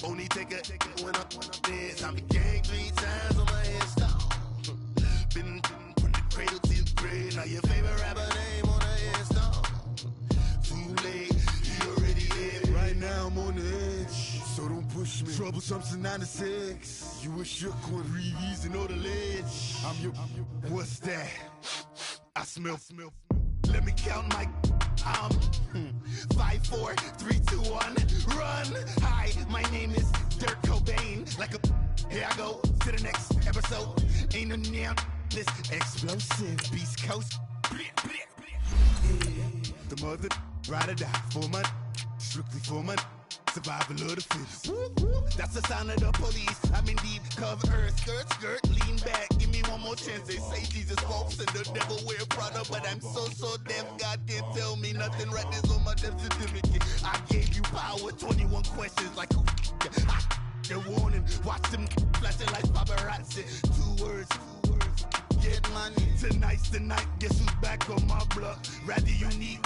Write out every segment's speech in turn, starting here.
Only take a when I'm dead. I'm the gang 3 times on my headstone. Been from the cradle to the grave. Now your favorite rapper name on the headstone. Too late, he already dead. Right now I'm on the edge, so don't push me. Troublesome to 96. You a shook one, breathe and know the ledge. I'm your. What's that? I smell. Let me count my. 5, 4, 3, 2, 1, run. Hi, my name is Dirk Cobain. Like a. Here I go to the next episode. Ain't no damn this explosive Beast Coast. The mother ride or die for my. Strictly for my. Survival of the fittest. That's the sound of the police. I'm in deep cover earth. Skirt, lean back. Give me one more chance. They say Jesus walks and the devil wear Prada, but I'm so deaf. God can't tell me nothing. Right there's on my death certificate. I gave you power. 21 questions like who? They're warning. Watch them flashing like paparazzi. 2 words. Get money. Tonight's the night. Guess who's back on my block? Rather unique.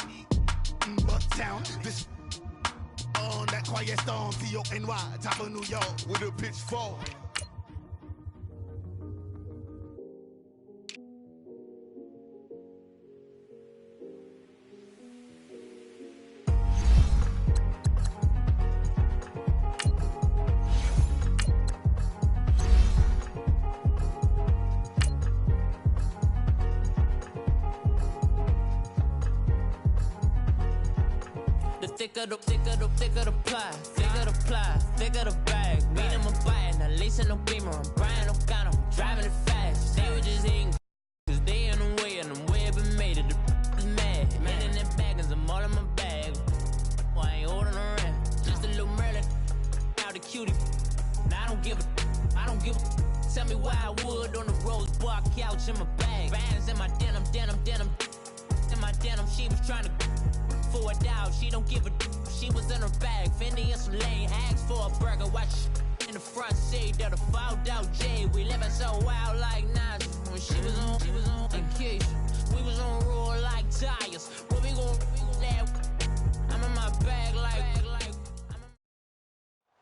Bucktown. This. On that quiet storm, T-O-N-Y, top of New York, with a pitchfork. Thicker the pie, thicker the bag. Meet him a bite, now lacing no beamer. I'm Brian O'Connor, I'm driving it fast. They were just eating, cause they in the way, and I'm way up and made it. The is mad. Man in them baggins, I'm all in my bag. Why I ain't holding around? Just a little Merlin, out the cutie. Now I don't give a. Tell me why I would on the rose bar couch in my bag. Bands in my denim. In my denim, she was trying to. For a doubt, she don't give a. She was in her bag, Fendi and some lane. Asked for a burger, watch in the front seat of the fouled out J. We living so wild like Nas. When she was on vacation, we was on roll like tires. What we gon' that? I'm in my bag like.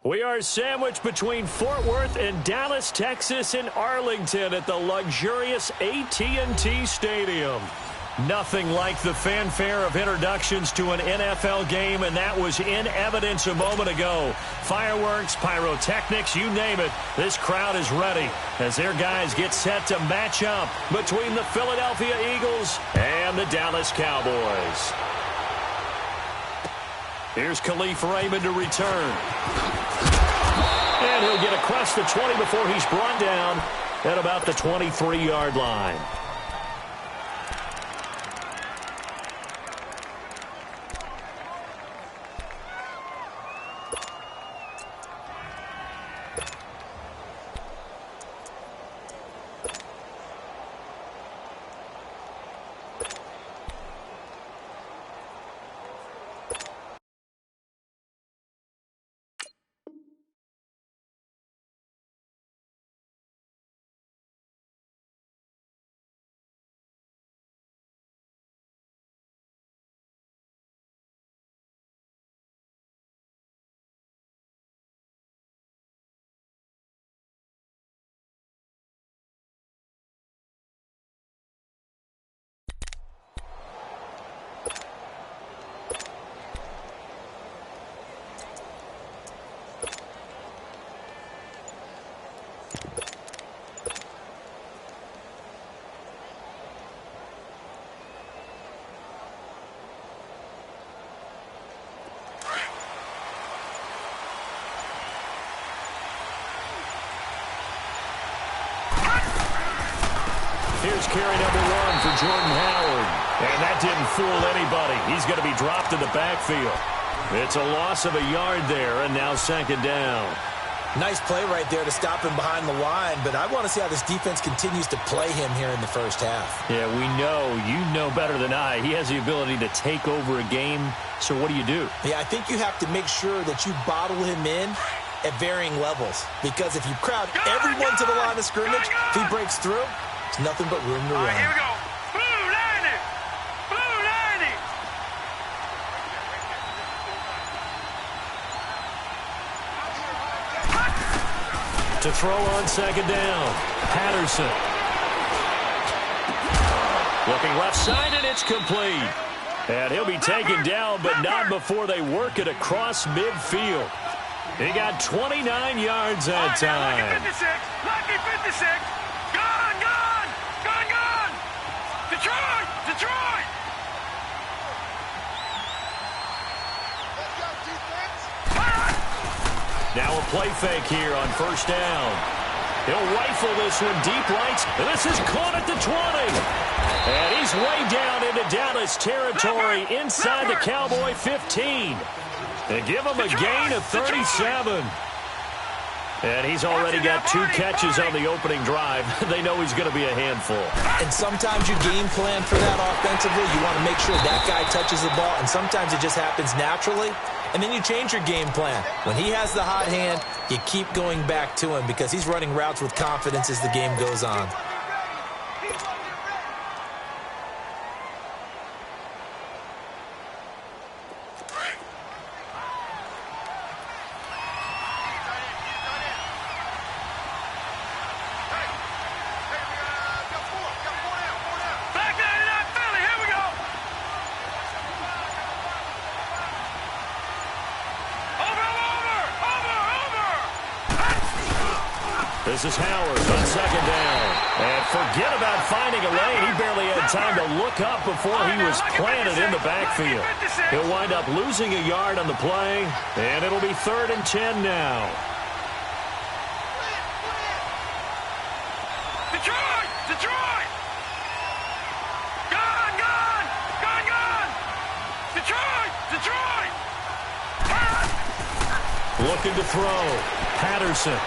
We are sandwiched between Fort Worth and Dallas, Texas, and Arlington at the luxurious AT&T Stadium. Nothing like the fanfare of introductions to an NFL game, and that was in evidence a moment ago. Fireworks, pyrotechnics, you name it. This crowd is ready as their guys get set to match up between the Philadelphia Eagles and the Dallas Cowboys. Here's Khalif Raymond to return. And he'll get across the 20 before he's brought down at about the 23-yard line. Here's carry number 1 for Jordan Howard. And that didn't fool anybody. He's going to be dropped in the backfield. It's a loss of a yard there, and now 2nd down. Nice play right there to stop him behind the line, but I want to see how this defense continues to play him here in the first half. Yeah, we know. You know better than I. He has the ability to take over a game. So what do you do? Yeah, I think you have to make sure that you bottle him in at varying levels. Because if you crowd everyone to the line of scrimmage, if he breaks through, there's nothing but room to run. All right, here we go. Blue 90. Blue 90. To throw on second down, Patterson. Looking left side, and it's complete. And he'll be taken down, but not before they work it across midfield. He got 29 yards that time. Lucky 56. Gone. Detroit. Now a play fake here on first down. He'll rifle this one deep right, and this is caught at the 20. And he's way down into Dallas territory inside the Cowboy 15. They give him a gain of 37. And he's already got 2 catches on the opening drive. They know he's going to be a handful. And sometimes you game plan for that offensively. You want to make sure that guy touches the ball, and sometimes it just happens naturally. And then you change your game plan. When he has the hot hand, you keep going back to him because he's running routes with confidence as the game goes on. This is Howard on second down. And forget about finding a lane. He barely had time to look up before he was planted in the backfield. He'll wind up losing a yard on the play, and it'll be 3rd and 10 now. Detroit! Gone! Detroit! Looking to throw. Patterson.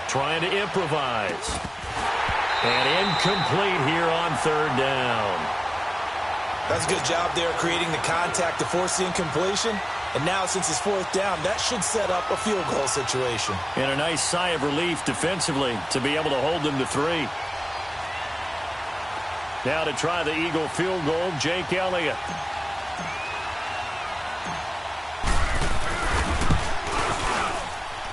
Trying to improvise. And incomplete here on 3rd down. That's a good job there creating the contact to force the incompletion. And now since it's 4th down, that should set up a field goal situation. And a nice sigh of relief defensively to be able to hold them to 3. Now to try the Eagle field goal, Jake Elliott.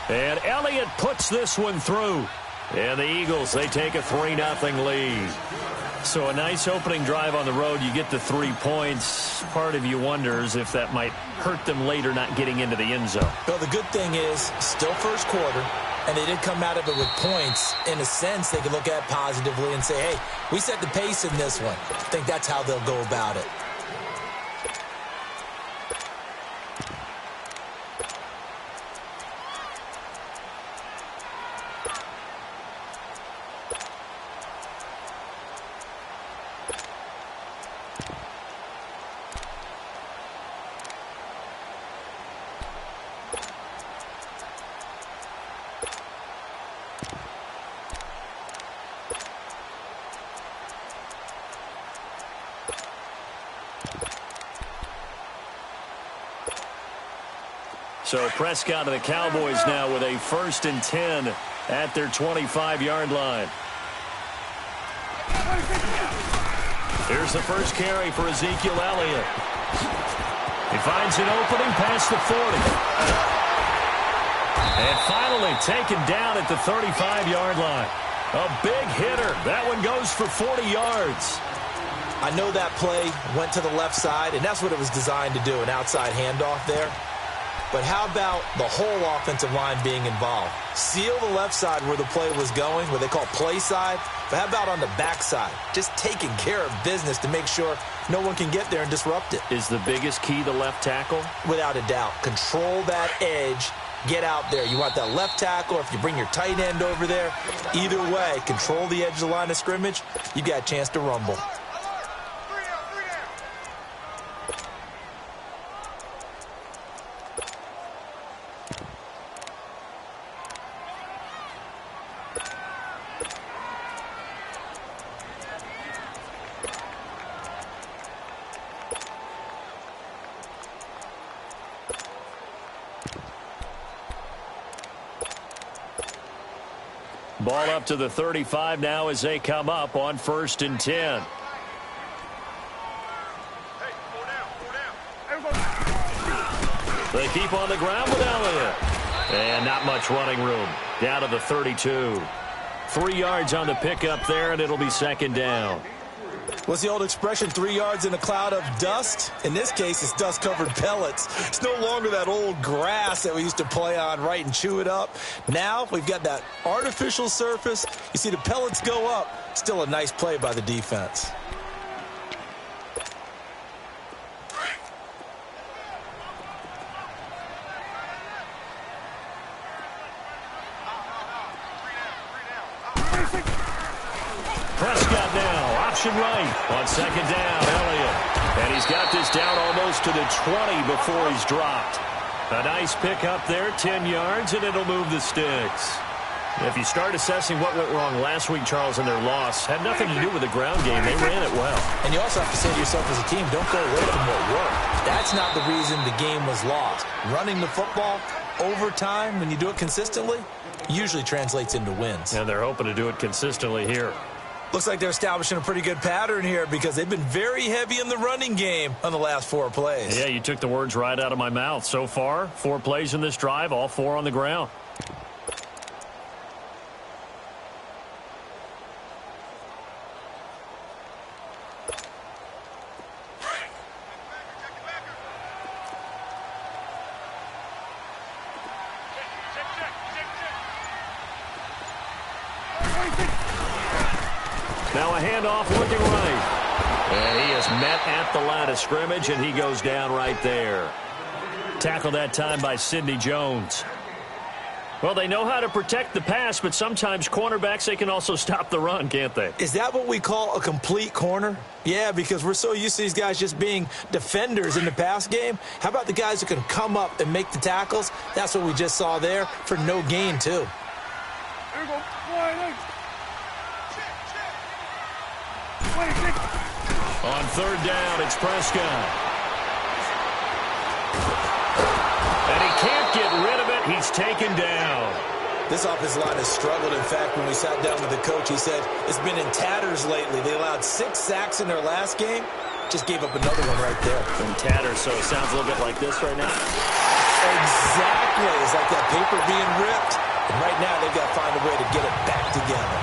And Elliott puts this one through. And the Eagles, they take a 3-0 lead. So a nice opening drive on the road. You get the 3 points. Part of you wonders if that might hurt them later not getting into the end zone. Well, the good thing is, still first quarter, and they did come out of it with points. In a sense, they can look at positively and say, hey, we set the pace in this one. I think that's how they'll go about it. So Prescott and the Cowboys now with a 1st and 10 at their 25-yard line. Here's the first carry for Ezekiel Elliott. He finds an opening past the 40. And finally taken down at the 35-yard line. A big hitter. That one goes for 40 yards. I know that play went to the left side, and that's what it was designed to do, an outside handoff there. But how about the whole offensive line being involved? Seal the left side where the play was going, what they call play side. But how about on the back side? Just taking care of business to make sure no one can get there and disrupt it. Is the biggest key the left tackle? Without a doubt. Control that edge. Get out there. You want that left tackle, or if you bring your tight end over there, either way, control the edge of the line of scrimmage, you got a chance to rumble. Ball up to the 35 now as they come up on 1st and 10. Hey, 4 down. They keep on the ground with Elliott. And not much running room. Down to the 32. 3 yards on the pickup there, and it'll be second down. What's the old expression, 3 yards in a cloud of dust? In this case, it's dust-covered pellets. It's no longer that old grass that we used to play on, right, and chew it up. Now we've got that artificial surface. You see the pellets go up. Still a nice play by the defense. Prescott now, option right on second down, Elliott. And he's got this down almost to the 20 before he's dropped. A nice pick up there, 10 yards, and it'll move the sticks. If you start assessing what went wrong last week, Charles, in their loss, had nothing to do with the ground game. They ran it well. And you also have to say to yourself as a team, don't go away from what worked. That's not the reason the game was lost. Running the football over time, when you do it consistently, usually translates into wins. And they're hoping to do it consistently here. Looks like they're establishing a pretty good pattern here because they've been very heavy in the running game on the last 4 plays. Yeah, you took the words right out of my mouth. So far, 4 plays in this drive, all 4 on the ground. Now a handoff looking right. And he is met at the line of scrimmage, and he goes down right there. Tackled that time by Sidney Jones. Well, they know how to protect the pass, but sometimes cornerbacks, they can also stop the run, can't they? Is that what we call a complete corner? Yeah, because we're so used to these guys just being defenders in the pass game. How about the guys who can come up and make the tackles? That's what we just saw there for no gain, too. On third down, it's Prescott. And he can't get rid of it. He's taken down. This offensive line has struggled. In fact, when we sat down with the coach, he said it's been in tatters lately. They allowed 6 sacks in their last game. Just gave up another one right there. In tatters, so it sounds a little bit like this right now. Exactly. It's like that paper being ripped. And right now, they've got to find a way to get it back together.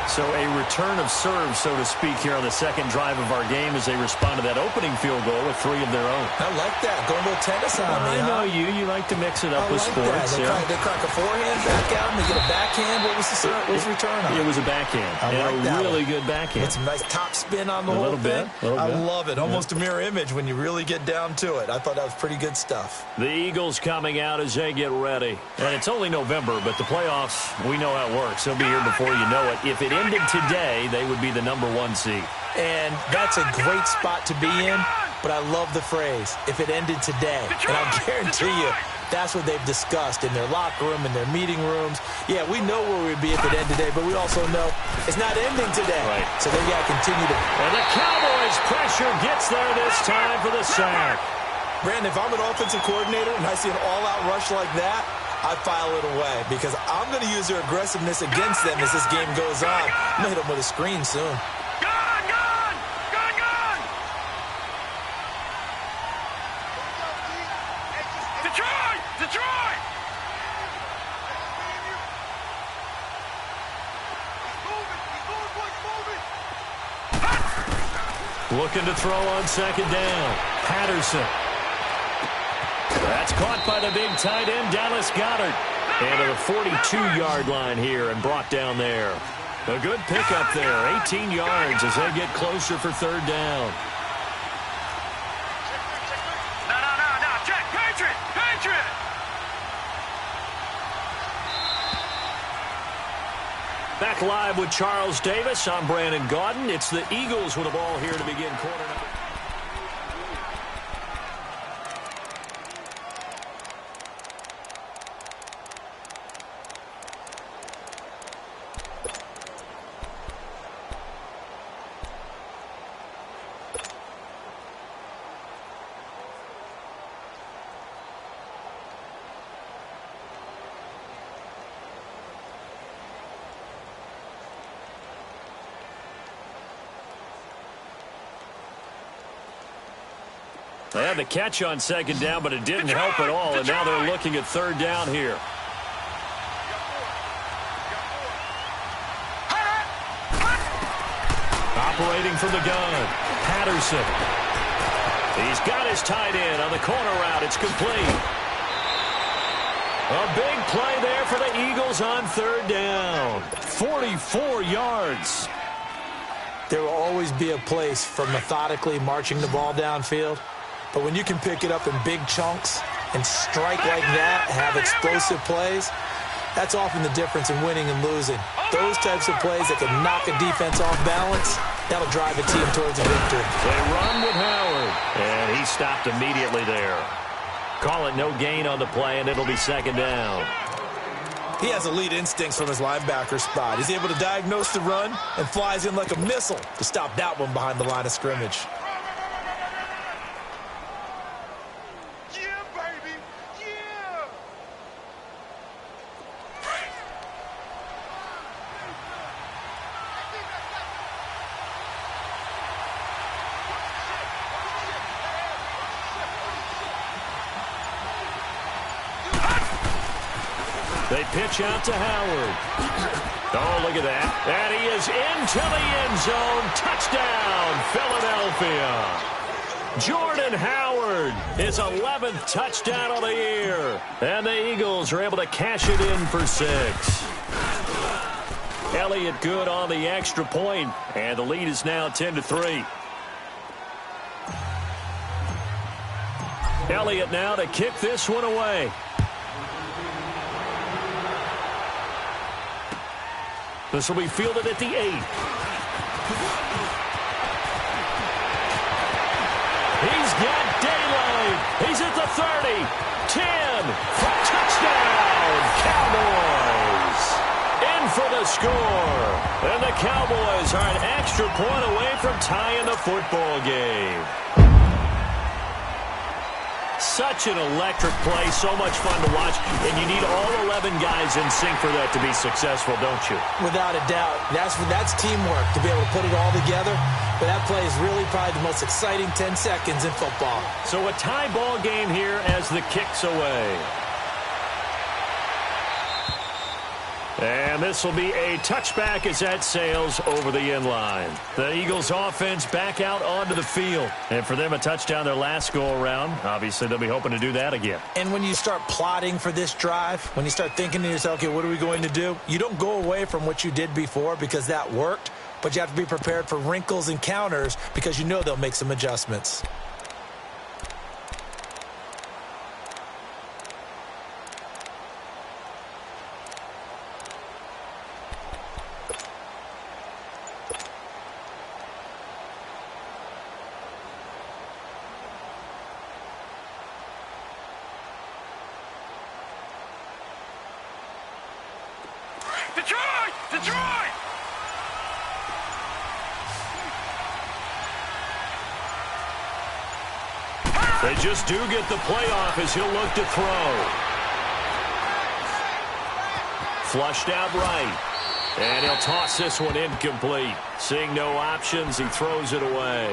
So a return of serve, so to speak, here on the second drive of our game as they respond to that opening field goal with 3 of their own. I like that. Going a little tennis on me, I know you. You like to mix it up with like sports. That. They crack a forehand back out and they get a backhand. What was the return on? It was a backhand. A really good backhand. It's some nice top spin on the whole thing. I love it. Almost a mirror image when you really get down to it. I thought that was pretty good stuff. The Eagles coming out as they get ready. And it's only November, but the playoffs, we know how it works. They'll be here before you know it. If it ended today, they would be the number 1 seed. And that's a great spot to be in, but I love the phrase, if it ended today. And I'll guarantee you, that's what they've discussed in their locker room, in their meeting rooms. Yeah, we know where we'd be if it ended today, but we also know it's not ending today. Right. So they got to continue to. And the Cowboys' pressure gets there this time for the sack. Brandon, if I'm an offensive coordinator and I see an all-out rush like that, I file it away because I'm going to use their aggressiveness against them as this game goes on. I'm going to hit them with a screen soon. Gone! Detroit! Looking to throw on second down. Patterson. That's caught by the big tight end, Dallas Goedert. And to the 42-yard line here and brought down there. A good pickup there, 18 yards as they get closer for third down. No, check, Patriot! Back live with Charles Davis. I'm Brandon Gaudin. It's the Eagles with the ball here to begin quarter number. They had the catch on second down, but it didn't help at all, and now they're looking at third down here. Operating from the gun, Patterson. He's got his tight end on the corner route. It's complete. A big play there for the Eagles on third down. 44 yards. There will always be a place for methodically marching the ball downfield. But when you can pick it up in big chunks and strike like that, have explosive plays, that's often the difference in winning and losing. Those types of plays that can knock a defense off balance, that'll drive a team towards a victory. They run with Howard, and he stopped immediately there. Call it no gain on the play, and it'll be second down. He has elite instincts from his linebacker spot. He's able to diagnose the run and flies in like a missile to stop that one behind the line of scrimmage. They pitch out to Howard. Oh, look at that. And he is into the end zone. Touchdown, Philadelphia. Jordan Howard, his 11th touchdown of the year. And the Eagles are able to cash it in for 6. Elliott good on the extra point, and the lead is now 10-3. Elliott now to kick this one away. This will be fielded at the 8. He's got daylight. He's at the 30. 10. Touchdown, Cowboys. In for the score. And the Cowboys are an extra point away from tying the football game. Such an electric play, so much fun to watch, and you need all 11 guys in sync for that to be successful, don't you? Without a doubt. That's teamwork to be able to put it all together, but that play is really probably the most exciting 10 seconds in football. So a tie ball game here as the kick's away. And this will be a touchback as that sails over the end line. The Eagles offense back out onto the field. And for them, a touchdown their last go-around. Obviously, they'll be hoping to do that again. And when you start plotting for this drive, when you start thinking to yourself, okay, what are we going to do? You don't go away from what you did before because that worked, but you have to be prepared for wrinkles and counters because you know they'll make some adjustments. Detroit! They just do get the playoff as he'll look to throw. Flushed out right. And he'll toss this one incomplete. Seeing no options, he throws it away.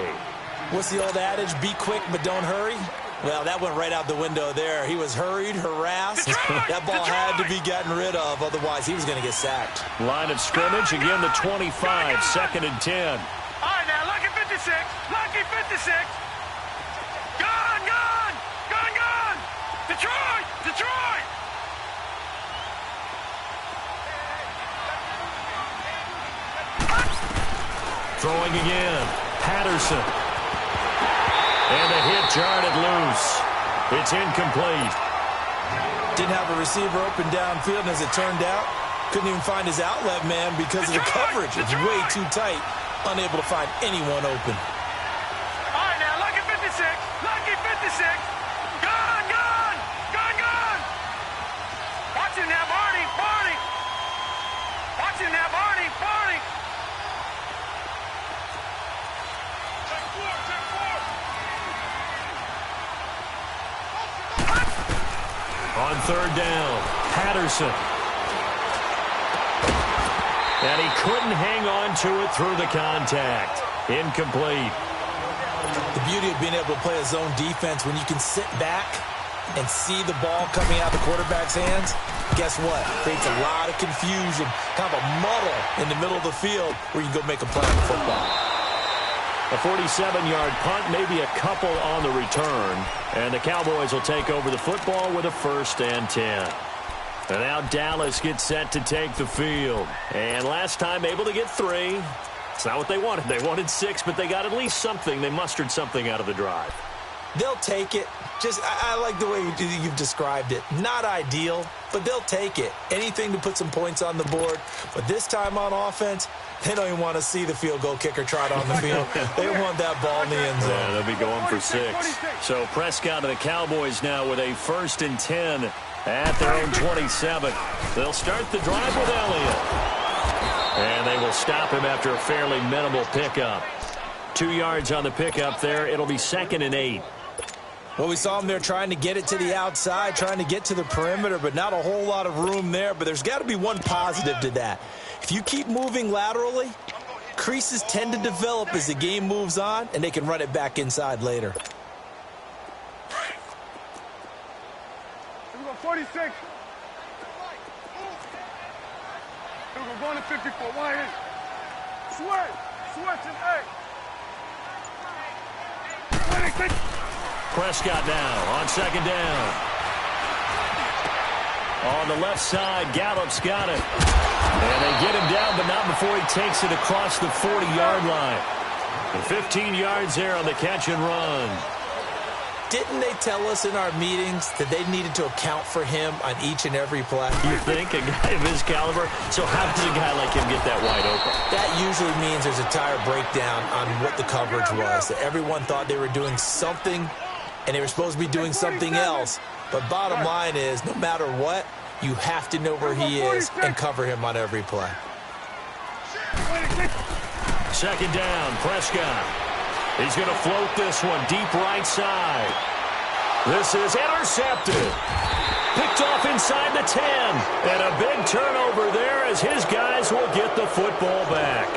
What's the old adage? Be quick, but don't hurry. Well, that went right out the window there. He was hurried, harassed. That ball had to be gotten rid of, otherwise he was going to get sacked. Line of scrimmage, again the 25, 2nd and 10. All right, now, lucky 56. Lucky 56. Gone, gone. Gone, gone. Detroit, Detroit. Throwing again, Patterson. And the hit jarred it loose. It's incomplete. Didn't have a receiver open downfield, and as it turned out, couldn't even find his outlet man because of the coverage. It's way too tight, unable to find anyone open. All right, now, lucky 56. Lucky 56. Gone, gone. Gone, gone. Watch him now, Barney. Barney. Watch him now, Barney. Barney. Check four. On third down, Patterson. And he couldn't hang on to it through the contact. Incomplete. The beauty of being able to play a zone defense when you can sit back and see the ball coming out of the quarterback's hands, guess what? Creates a lot of confusion, kind of a muddle in the middle of the field where you can go make a play on the football. A 47-yard punt, maybe a couple on the return. And the Cowboys will take over the football with a 1st and 10. And now Dallas gets set to take the field. And last time able to get 3. It's not what they wanted. They wanted 6, but they got at least something. They mustered something out of the drive. They'll take it. I like the way you've described it. Not ideal, but they'll take it. Anything to put some points on the board. But this time on offense, they don't even want to see the field goal kicker trot on the field. They want that ball in the end zone. Yeah, they'll be going for 6. So Prescott and the Cowboys now with a 1st and 10 at their own 27. They'll start the drive with Elliott. And they will stop him after a fairly minimal pickup. 2 yards on the pickup there. It'll be 2nd and 8. Well, we saw him there trying to get it to the outside, trying to get to the perimeter, but not a whole lot of room there. But there's got to be one positive to that. If you keep moving laterally, creases tend to develop as the game moves on, and they can run it back inside later. Here we go, 46. Here we go, going to 54. 1 8. Switch and 8. 26. Prescott now on 2nd down. On the left side, Gallup's got it. And they get him down, but not before he takes it across the 40-yard line. And 15 yards there on the catch and run. Didn't they tell us in our meetings that they needed to account for him on each and every play? You think? A guy of his caliber? So how does a guy like him get that wide open? That usually means there's a tire breakdown on what the coverage was. That everyone thought they were doing something, and they were supposed to be doing something else. But bottom line is, no matter what, you have to know where he is and cover him on every play. 2nd down, Prescott. He's going to float this one deep right side. This is intercepted. Picked off inside the 10. And a big turnover there as his guys will get the football back.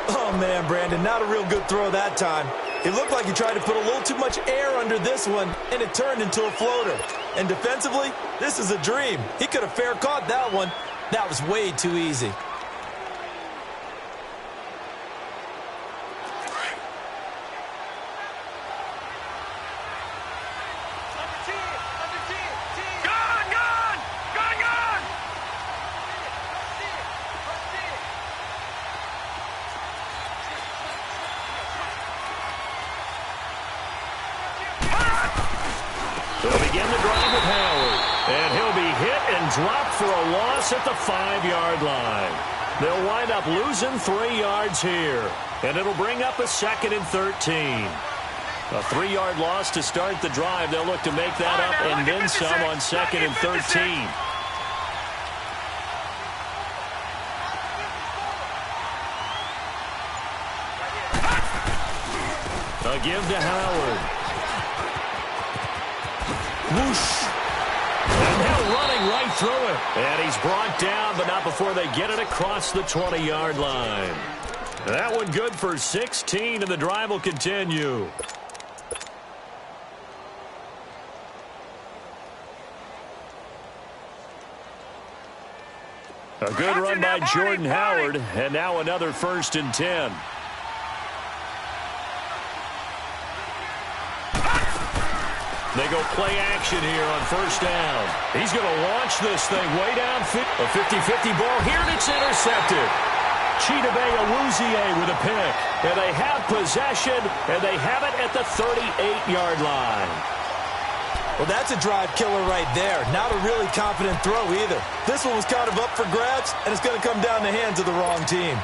Oh, man, Brandon, not a real good throw that time. It looked like he tried to put a little too much air under this one, and it turned into a floater. And defensively, this is a dream. He could have fair caught that one. That was way too easy. They'll begin the drive with Howard. And he'll be hit and dropped for a loss at the 5-yard line. They'll wind up losing 3 yards here. And it'll bring up a 2nd and 13. A 3-yard loss to start the drive. They'll look to make that up and then some on 2nd and 13. A give to Howard. Whoosh. And now running right through it. And he's brought down, but not before they get it across the 20-yard line. That one good for 16, and the drive will continue. A good run by Jordan Howard, and now another 1st and 10. They go play action here on 1st down. He's going to launch this thing way down. A 50-50 ball here, and it's intercepted. Chidobe Awuzie with a pick. And they have possession, and they have it at the 38-yard line. Well, that's a drive killer right there. Not a really confident throw either. This one was kind of up for grabs, and it's going to come down the hands of the wrong team.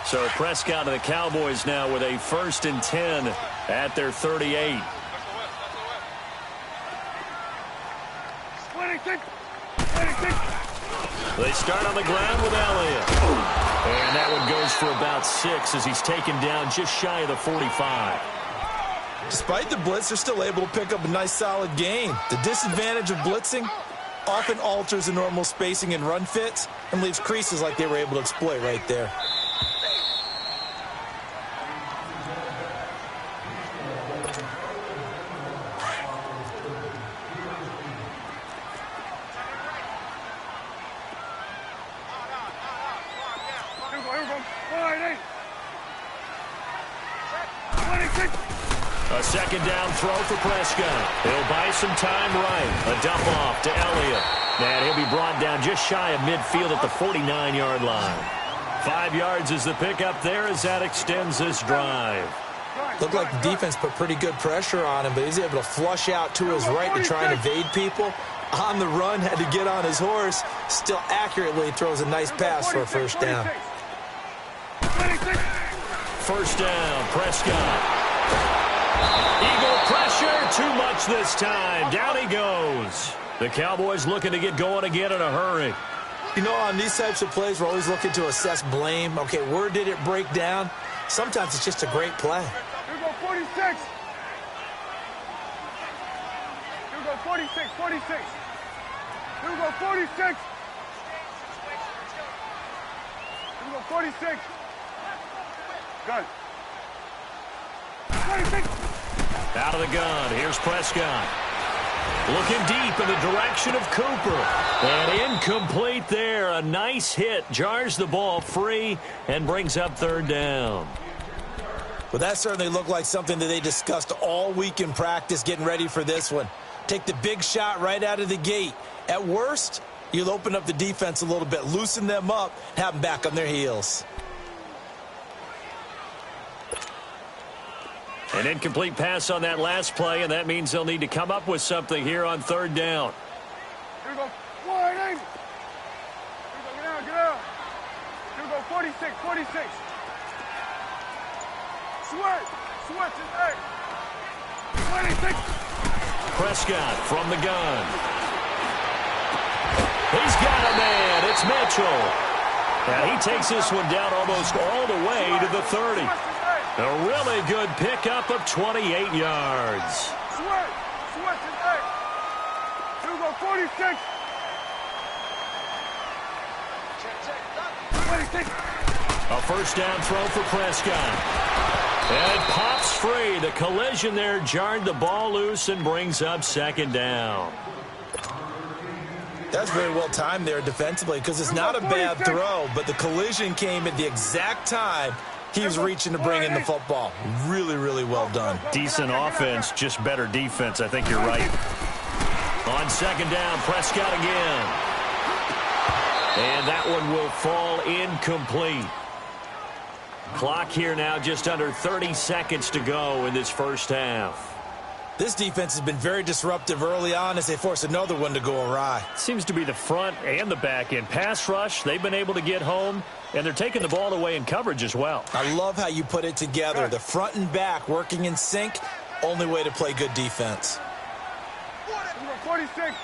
So Prescott and the Cowboys now with a 1st and 10 at their 38. They start on the ground with Elliott. And that one goes for about 6 as he's taken down just shy of the 45. Despite the blitz, they're still able to pick up a nice, solid gain. The disadvantage of blitzing often alters the normal spacing and run fits and leaves creases like they were able to exploit right there. A second down throw for Prescott. He'll buy some time right. A dump off to Elliott. And he'll be brought down just shy of midfield at the 49-yard line. 5 yards is the pickup there as that extends this drive. Looked like the defense put pretty good pressure on him, but he's able to flush out to his right to try and evade people. On the run, had to get on his horse. Still accurately throws a nice pass for a first down. First down, Prescott. Eagle pressure, too much this time. Down he goes. The Cowboys looking to get going again in a hurry. You know, on these types of plays, we're always looking to assess blame. Okay, where did it break down? Sometimes it's just a great play. Here we go, 46. Here we go, 46, 46. Here we go, 46. Here we go, 46. Good. 46. Out of the gun, here's Prescott. Looking deep in the direction of Cooper. And incomplete there. A nice hit. Jars the ball free and brings up third down. Well, that certainly looked like something that they discussed all week in practice getting ready for this one. Take the big shot right out of the gate. At worst, you'll open up the defense a little bit, loosen them up, have them back on their heels. An incomplete pass on that last play, and that means they'll need to come up with something here on third down. Here we go, 180. Here we go, get out, get out. Here we go, 46, 46. Switch is 8. 26. Prescott from the gun. He's got a man. It's Mitchell. And he takes this one down almost all the way to the 30. A really good pickup of 28 yards. Switch is 8. Here we go, 46. 26. A first down throw for Prescott. And pops free. The collision there jarred the ball loose and brings up second down. That's very well timed there defensively because it's not a bad throw, but the collision came at the exact time he was reaching to bring in the football. Really, really well done. Decent offense, just better defense. I think you're right. On second down, Prescott again. And that one will fall incomplete. Clock here now just under 30 seconds to go in this first half. This defense has been very disruptive early on as they force another one to go awry. Seems to be the front and the back end. Pass rush, they've been able to get home, and they're taking the ball away in coverage as well. I love how you put it together. The front and back working in sync, only way to play good defense. 46.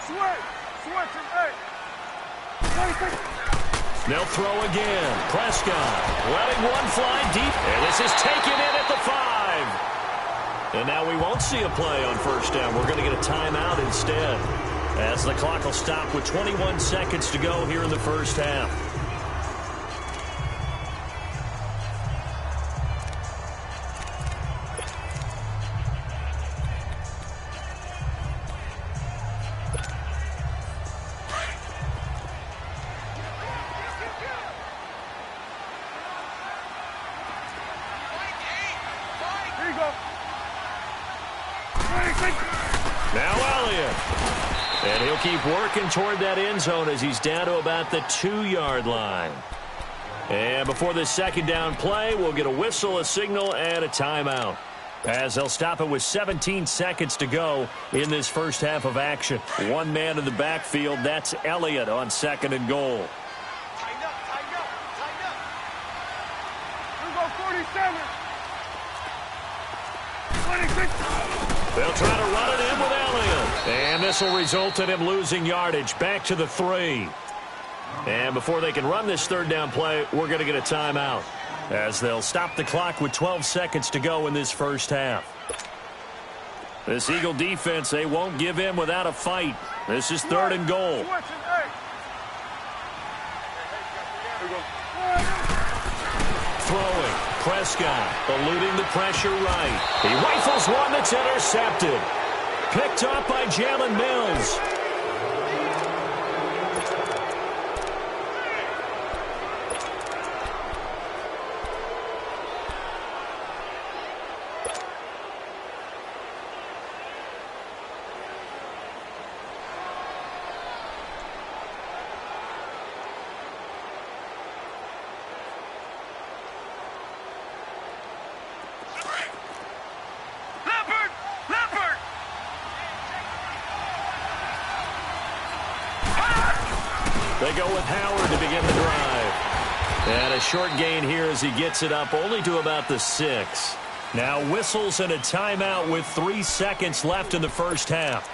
Switch is 8. 26. They'll throw again. Prescott letting one fly deep. And this is taken in at the 5. And now we won't see a play on first down. We're going to get a timeout instead, as the clock will stop with 21 seconds to go here in the first half. Keep working toward that end zone as he's down to about the 2-yard line. And before this second down play, we'll get a whistle, a signal, and a timeout, as they'll stop it with 17 seconds to go in this first half of action. One man in the backfield, that's Elliott on second and goal. Tighten up. Here we go, 47. 26. They'll try to run it in with Elliott. And this will result in him losing yardage back to the 3. And before they can run this third down play, we're going to get a timeout. as they'll stop the clock with 12 seconds to go in this first half. This Eagle defense, they won't give in without a fight. This is 3rd and goal. Throwing. Prescott eluding the pressure right. He rifles one that's intercepted. Picked up by Jalen Mills. They go with Howard to begin the drive. And a short gain here as he gets it up only to about the 6. Now whistles and a timeout with 3 seconds left in the first half.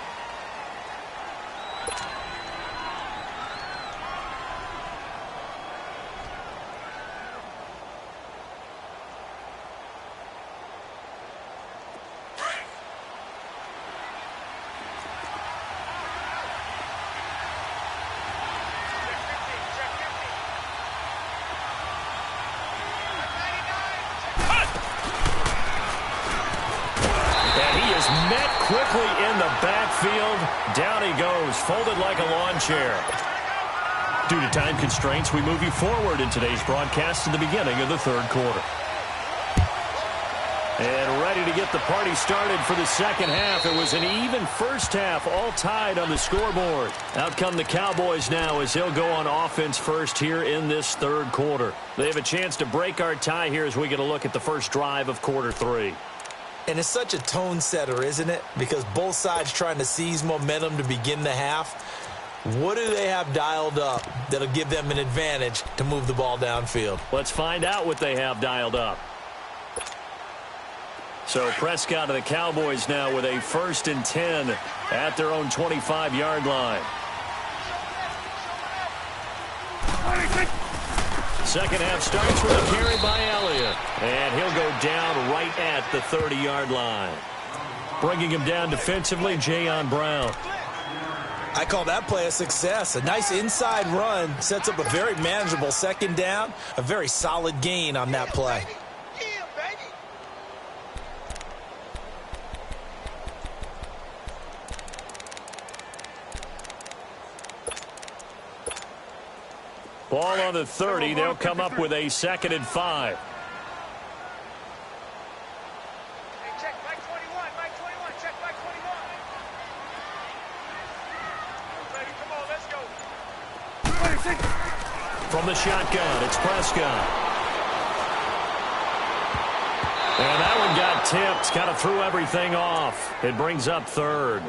Quickly in the backfield. Down he goes, folded like a lawn chair. Due to time constraints, we move you forward in today's broadcast to the beginning of the 3rd quarter. And ready to get the party started for the second half. It was an even first half, all tied on the scoreboard. Out come the Cowboys now as they'll go on offense first here in this 3rd quarter. They have a chance to break our tie here as we get a look at the first drive of quarter 3. And it's such a tone setter, isn't it? Because both sides trying to seize momentum to begin the half. What do they have dialed up that'll give them an advantage to move the ball downfield? Let's find out what they have dialed up. So Prescott of the Cowboys now with a 1st and 10 at their own 25-yard line. Second half starts with a carry by Elliott. And he'll go down right at the 30-yard line. Bringing him down defensively, Jayon Brown. I call that play a success. A nice inside run sets up a very manageable 2nd down. A very solid gain on that play. Ball on the 30. They'll come up with a 2nd and 5. Check back 21, back 21, check back 21. Ready, come on, let's go. From the shotgun, it's Prescott. And that one got tipped, kind of threw everything off. It brings up 3rd.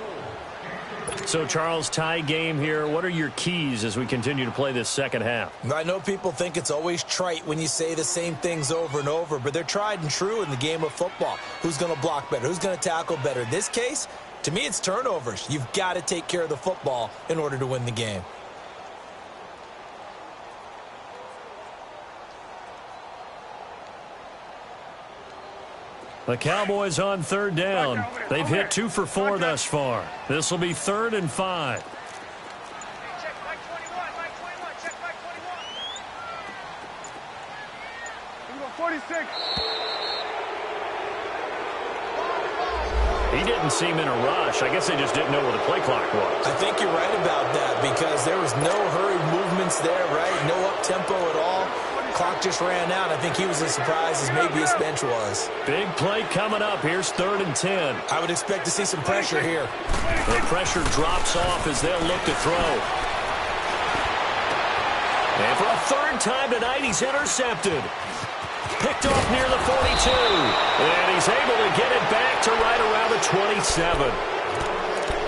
So, Charles, tie game here. What are your keys as we continue to play this second half? I know people think it's always trite when you say the same things over and over, but they're tried and true in the game of football. Who's going to block better? Who's going to tackle better? In this case, to me, it's turnovers. You've got to take care of the football in order to win the game. The Cowboys on 3rd down. They've hit 2 for 4 thus far. This will be 3rd and 5. Check back 21, back 21, check back 21. 46. He didn't seem in a rush. I guess they just didn't know where the play clock was. I think you're right about that because there was no hurried movements there, right? No up-tempo at all. Clock just ran out. I think he was as surprised as maybe his bench was. Big play coming up. Here's 3rd and 10. I would expect to see some pressure here. The pressure drops off as they'll look to throw. And for a 3rd time tonight, he's intercepted. Picked off near the 42. And he's able to get it back to right around the 27.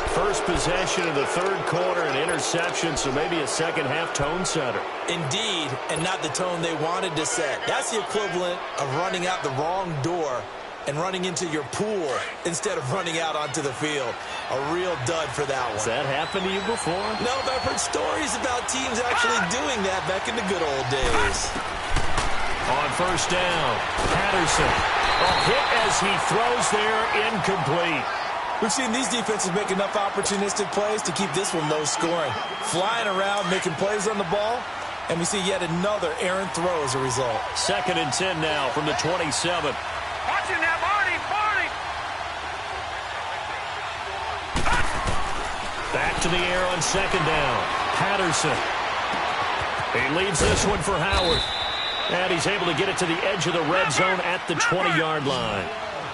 First possession of the 3rd quarter, an interception, so maybe a second half tone setter. Indeed, and not the tone they wanted to set. That's the equivalent of running out the wrong door and running into your pool instead of running out onto the field. A real dud for that one. Has that happened to you before? No, but I've heard stories about teams actually doing that back in the good old days. On first down, Patterson. A hit as he throws there, incomplete. We've seen these defenses make enough opportunistic plays to keep this one low scoring. Flying around, making plays on the ball, and we see yet another errant throw as a result. 2nd and 10 now from the 27. Watch it now, Barney! Back to the air on 2nd down. Patterson. He leaves this one for Howard. And he's able to get it to the edge of the red zone at the 20-yard line.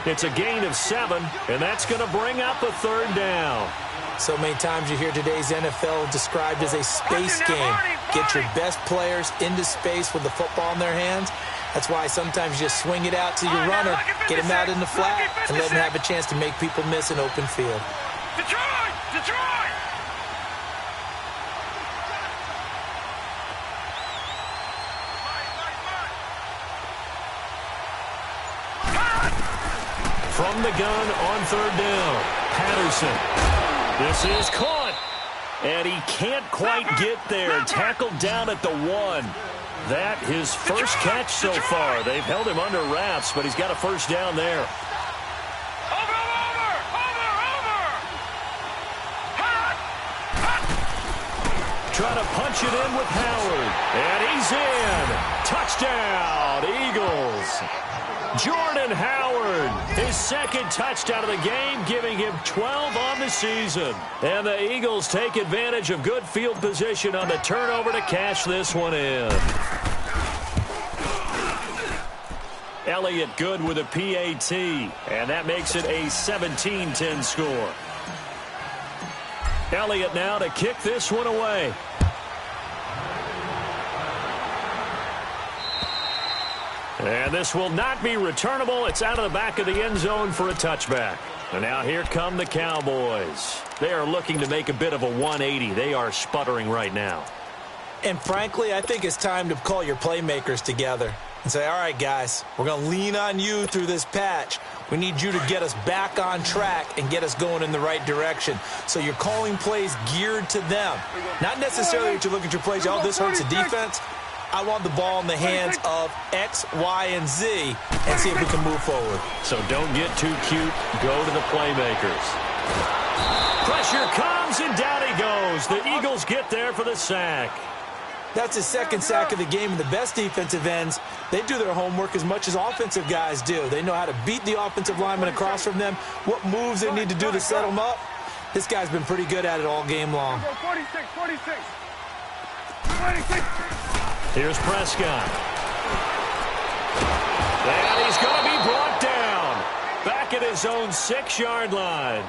It's a gain of 7, and that's going to bring up a 3rd down. So many times you hear today's NFL described as a space game. Get your best players into space with the football in their hands. That's why sometimes you just swing it out to your runner, get him out in the flat, and let him have a chance to make people miss an open field. Detroit! Detroit! From the gun on 3rd down, Patterson. This is caught, and he can't quite get there. Tackled down at the 1. That his first catch so far. They've held him under wraps, but he's got a first down there. Over! Trying to punch it in with Howard, and he's in. Touchdown, Eagles. Jordan Howard, his 2nd touchdown of the game, giving him 12 on the season. And the Eagles take advantage of good field position on the turnover to cash this one in. Elliott good with a PAT, and that makes it a 17-10 score. Elliott now to kick this one away. And this will not be returnable. It's out of the back of the end zone for a touchback. And now here come the Cowboys. They are looking to make a bit of a 180. They are sputtering right now. And frankly, I think it's time to call your playmakers together and say, all right, guys, we're going to lean on you through this patch. We need you to get us back on track and get us going in the right direction. So you're calling plays geared to them. Not necessarily that you look at your plays, oh, this hurts the defense. I want the ball in the hands of X, Y, and Z and see if we can move forward. So don't get too cute. Go to the playmakers. Pressure comes, and down he goes. The Eagles get there for the sack. That's his 2nd sack of the game, and the best defensive ends, they do their homework as much as offensive guys do. They know how to beat the offensive lineman across from them, what moves they need to do to set them up. This guy's been pretty good at it all game long. 46. Here's Prescott. And he's going to be brought down. Back at his own 6-yard line.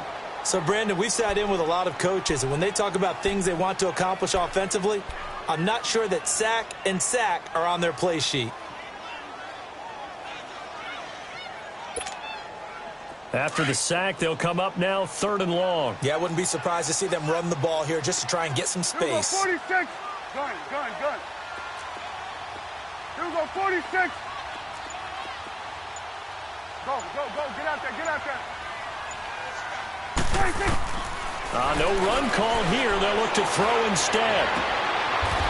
So, Brandon, we've sat in with a lot of coaches, and when they talk about things they want to accomplish offensively, I'm not sure that sack and sack are on their play sheet. After the sack, they'll come up now 3rd and long. Yeah, I wouldn't be surprised to see them run the ball here just to try and get some space. 46. Gun. Here we go, 46. Go. Get out there. 46. No run call here. They'll look to throw instead.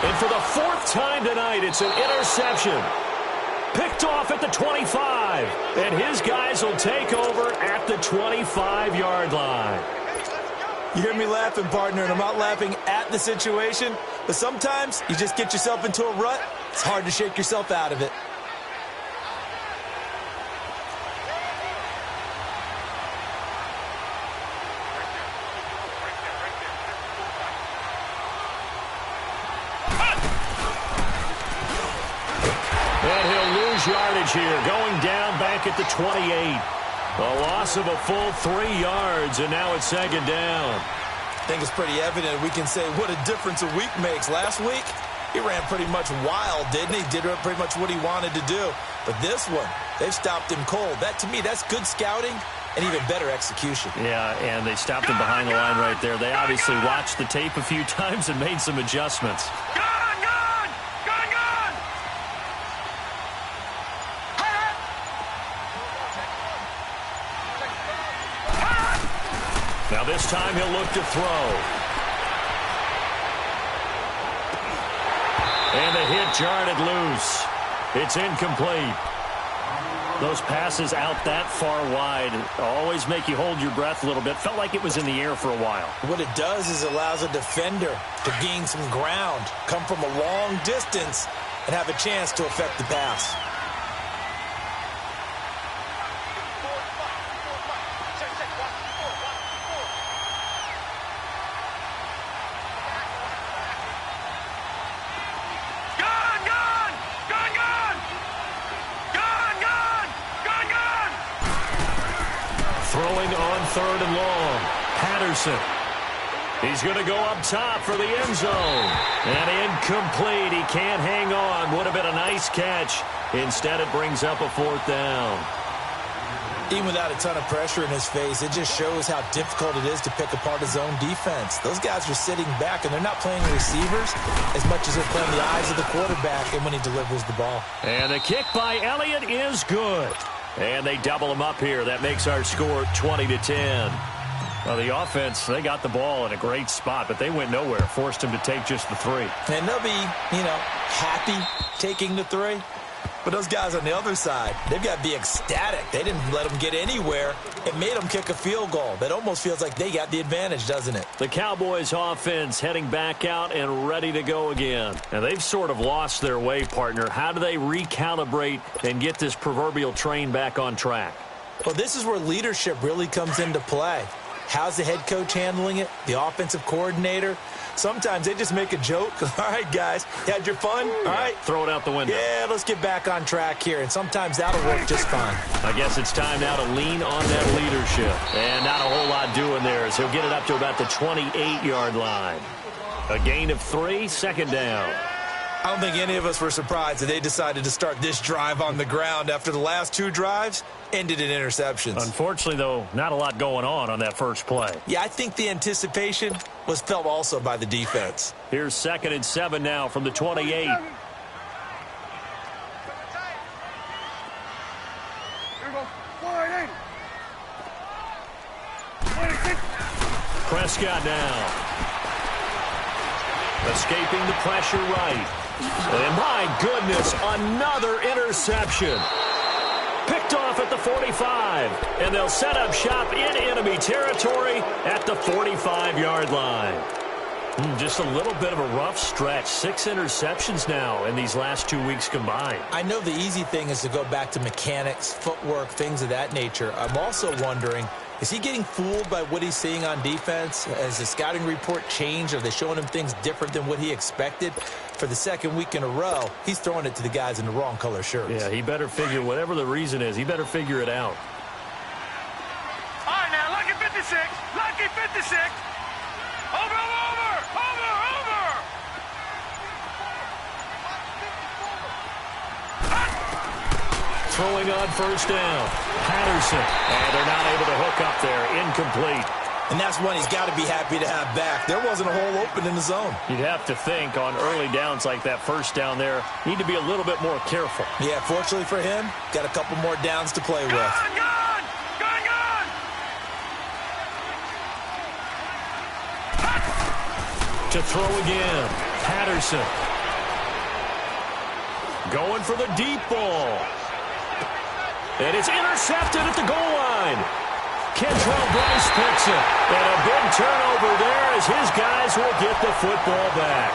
And for the 4th time tonight, it's an interception. Picked off at the 25. And his guys will take over at the 25-yard line. You hear me laughing, partner, and I'm not laughing at the situation, but sometimes you just get yourself into a rut. It's hard to shake yourself out of it. And he'll lose yardage here, going down back at the 28. A loss of a full 3 yards, and now it's 2nd down. I think it's pretty evident. We can say what a difference a week makes. Last week, he ran pretty much wild, didn't he? Did pretty much what he wanted to do. But this one, they've stopped him cold. That, to me, that's good scouting and even better execution. Yeah, and they stopped him behind the line right there. They obviously watched the tape a few times and made some adjustments. Gun! Now this time he'll look to throw. And the hit jarred it loose. It's incomplete. Those passes out that far wide always make you hold your breath a little bit. Felt like it was in the air for a while. What it does is allows a defender to gain some ground, come from a long distance, and have a chance to affect the pass. Throwing on 3rd and long. Patterson. He's going to go up top for the end zone. And incomplete. He can't hang on. Would have been a nice catch. Instead, it brings up a 4th down. Even without a ton of pressure in his face, it just shows how difficult it is to pick apart his own defense. Those guys are sitting back, and they're not playing receivers as much as they're playing the eyes of the quarterback and when he delivers the ball. And the kick by Elliott is good. And they double him up here. That makes our score 20-10. Well, the offense, they got the ball in a great spot, but they went nowhere. Forced him to take just the 3. And they'll be, happy taking the 3. But those guys on the other side, they've got to be ecstatic. They didn't let them get anywhere. It made them kick a field goal. That almost feels like they got the advantage, doesn't it? The Cowboys offense heading back out and ready to go again. And they've sort of lost their way, partner. How do they recalibrate and get this proverbial train back on track? Well, this is where leadership really comes into play. How's the head coach handling it? The offensive coordinator? Sometimes they just make a joke. All right, guys, you had your fun? All right. Throw it out the window. Yeah, let's get back on track here. And sometimes that'll work just fine. I guess it's time now to lean on that leadership. And not a whole lot doing there as he'll get it up to about the 28-yard line. A gain of 3, 2nd down. I don't think any of us were surprised that they decided to start this drive on the ground after the last 2 drives ended in interceptions. Unfortunately, though, not a lot going on that first play. Yeah, I think the anticipation was felt also by the defense. Here's 2nd and 7 now from the 28. Prescott now. Escaping the pressure right. And my goodness, another interception. Picked off at the 45. And they'll set up shop in enemy territory at the 45-yard line. Just a little bit of a rough stretch. 6 interceptions now in these last 2 weeks combined. I know the easy thing is to go back to mechanics, footwork, things of that nature. I'm also wondering, is he getting fooled by what he's seeing on defense? Has the scouting report changed? Are they showing him things different than what he expected? For the 2nd week in a row, he's throwing it to the guys in the wrong color shirts. Yeah, he better figure, whatever the reason is, he better figure it out. All right, now, lucky 56. Lucky 56. Over. Throwing on 1st down. Patterson. And they're not able to hook up there. Incomplete. And that's one he's got to be happy to have back. There wasn't a hole open in the zone. You'd have to think on early downs like that 1st down there, need to be a little bit more careful. Yeah, fortunately for him, got a couple more downs to play with. Gun! To throw again. Patterson. Going for the deep ball. And it's intercepted at the goal line. Kentrell Bryce picks it. And a big turnover there as his guys will get the football back.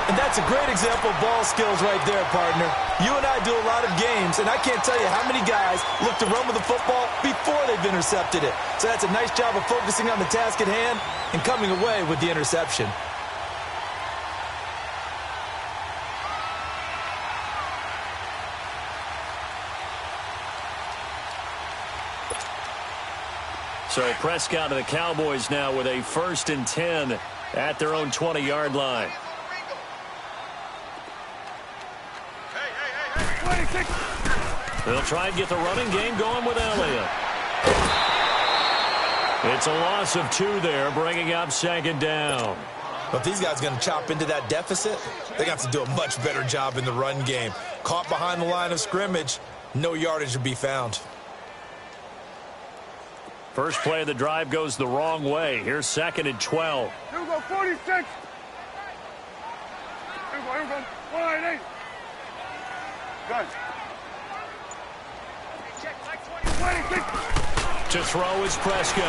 And that's a great example of ball skills right there, partner. You and I do a lot of games, and I can't tell you how many guys look to run with the football before they've intercepted it. So that's a nice job of focusing on the task at hand and coming away with the interception. So Prescott and the Cowboys now with a 1st and 10 at their own 20-yard line. They'll try and get the running game going with Elliott. It's a loss of 2 there, bringing up 2nd down. But if these guys are going to chop into that deficit, they got to do a much better job in the run game. Caught behind the line of scrimmage, no yardage to be found. First play of the drive goes the wrong way. Here's 2nd and 12. Here we go, 46. Here we go. 188. To throw is Prescott.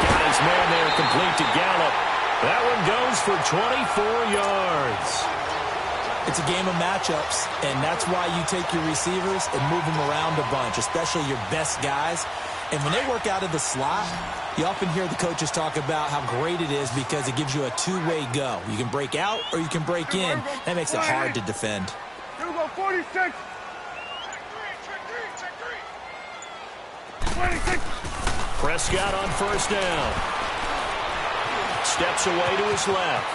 Got his man there, complete to Gallup. That one goes for 24 yards. It's a game of matchups, and that's why you take your receivers and move them around a bunch, especially your best guys. And when they work out of the slot, you often hear the coaches talk about how great it is because it gives you a two-way go. You can break out or you can break in. That makes it hard to defend. Here we go, 46. 26. Prescott on first down. Steps away to his left.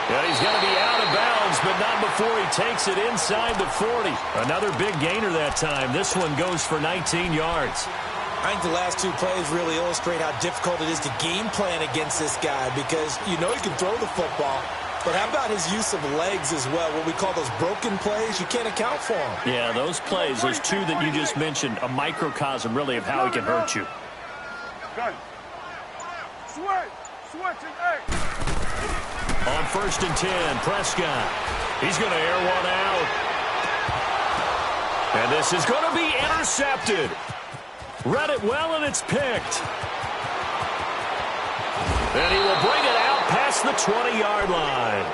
And he's going to be out of bounds, but not before he takes it inside the 40. Another big gainer that time. This one goes for 19 yards. I think the last two plays really illustrate how difficult it is to game plan against this guy because you know he can throw the football, but how about his use of legs as well? What we call those broken plays, you can't account for them. Yeah, those plays, those two that you just mentioned, a microcosm really of how he can hurt you. Good. Switch, hey. On first and 10, Prescott. He's going to air one out. And this is going to be intercepted. Read it well, and it's picked. And he will bring it out past the 20-yard line.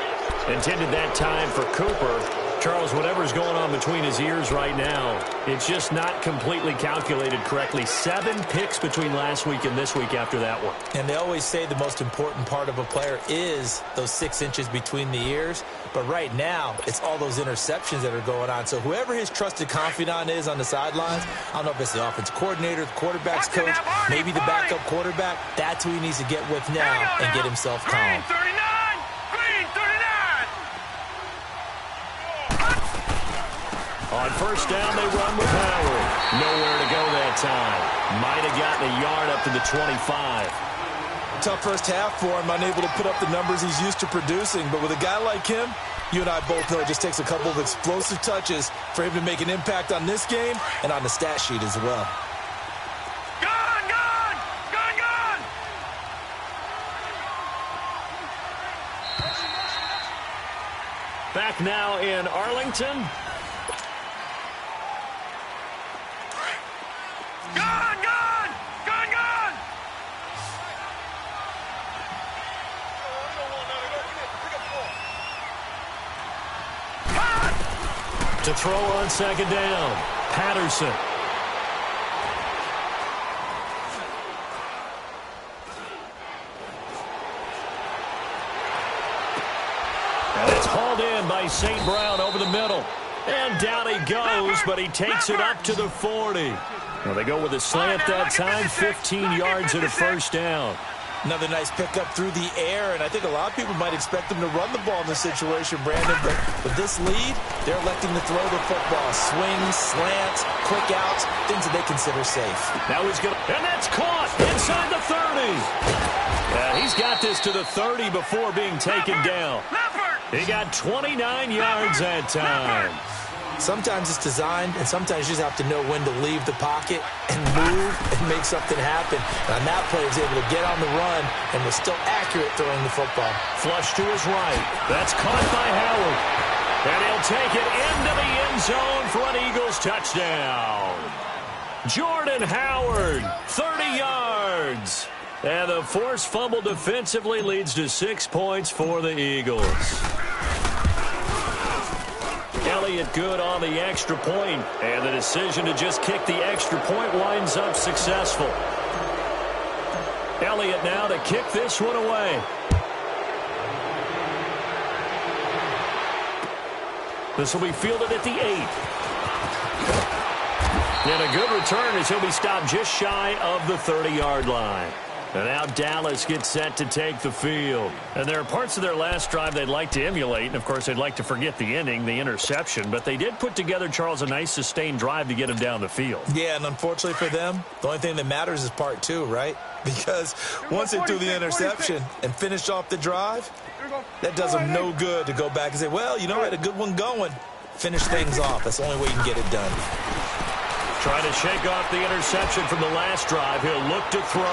Intended that time for Cooper. Charles, whatever's going on between his ears right now, it's just not completely calculated correctly. 7 picks between last week and this week after that one. And they always say the most important part of a player is those 6 inches between the ears. But right now, it's all those interceptions that are going on. So whoever his trusted confidant is on the sidelines, I don't know if it's the offensive coordinator, the quarterback's coach, maybe the backup quarterback, that's who he needs to get with now and get himself calm. On first down, they run with Howard. Nowhere to go that time. Might have gotten a yard up to the 25. Tough first half for him, unable to put up the numbers he's used to producing. But with a guy like him, you and I both know it just takes a couple of explosive touches for him to make an impact on this game and on the stat sheet as well. Gone! Back now in Arlington. Gone! To throw on second down, Patterson. And it's hauled in by St. Brown over the middle. And down he goes, but he takes it up to the 40. Well, they go with a slant that time, 15 yards and a first down. Another nice pickup through the air, and I think a lot of people might expect them to run the ball in this situation, Brandon. But with this lead, they're electing to throw the football. Swings, slants, quick outs, things that they consider safe. Now he's going to, and that's caught inside the 30. Yeah, he's got this to the 30 before being taken down. He got 29 yards that time. Sometimes it's designed, and sometimes you just have to know when to leave the pocket and move and make something happen. And on that play, he was able to get on the run and was still accurate throwing the football. Flush to his right. That's caught by Howard. And he'll take it into the end zone for an Eagles touchdown. Jordan Howard, 30 yards. And the forced fumble defensively leads to 6 points for the Eagles. Elliott good on the extra point, and the decision to just kick the extra point winds up successful. Elliott now to kick this one away. This will be fielded at the 8. And a good return as he'll be stopped just shy of the 30-yard line. And now Dallas gets set to take the field. And there are parts of their last drive they'd like to emulate. And, of course, they'd like to forget the ending, the interception. But they did put together, Charles, a nice sustained drive to get him down the field. Yeah, and unfortunately for them, the only thing that matters is part 2, right? Because once they threw the interception and finished off the drive, that does them no good to go back and say, well, you know, I had a good one going. Finish things off. That's the only way you can get it done. Trying to shake off the interception from the last drive. He'll look to throw.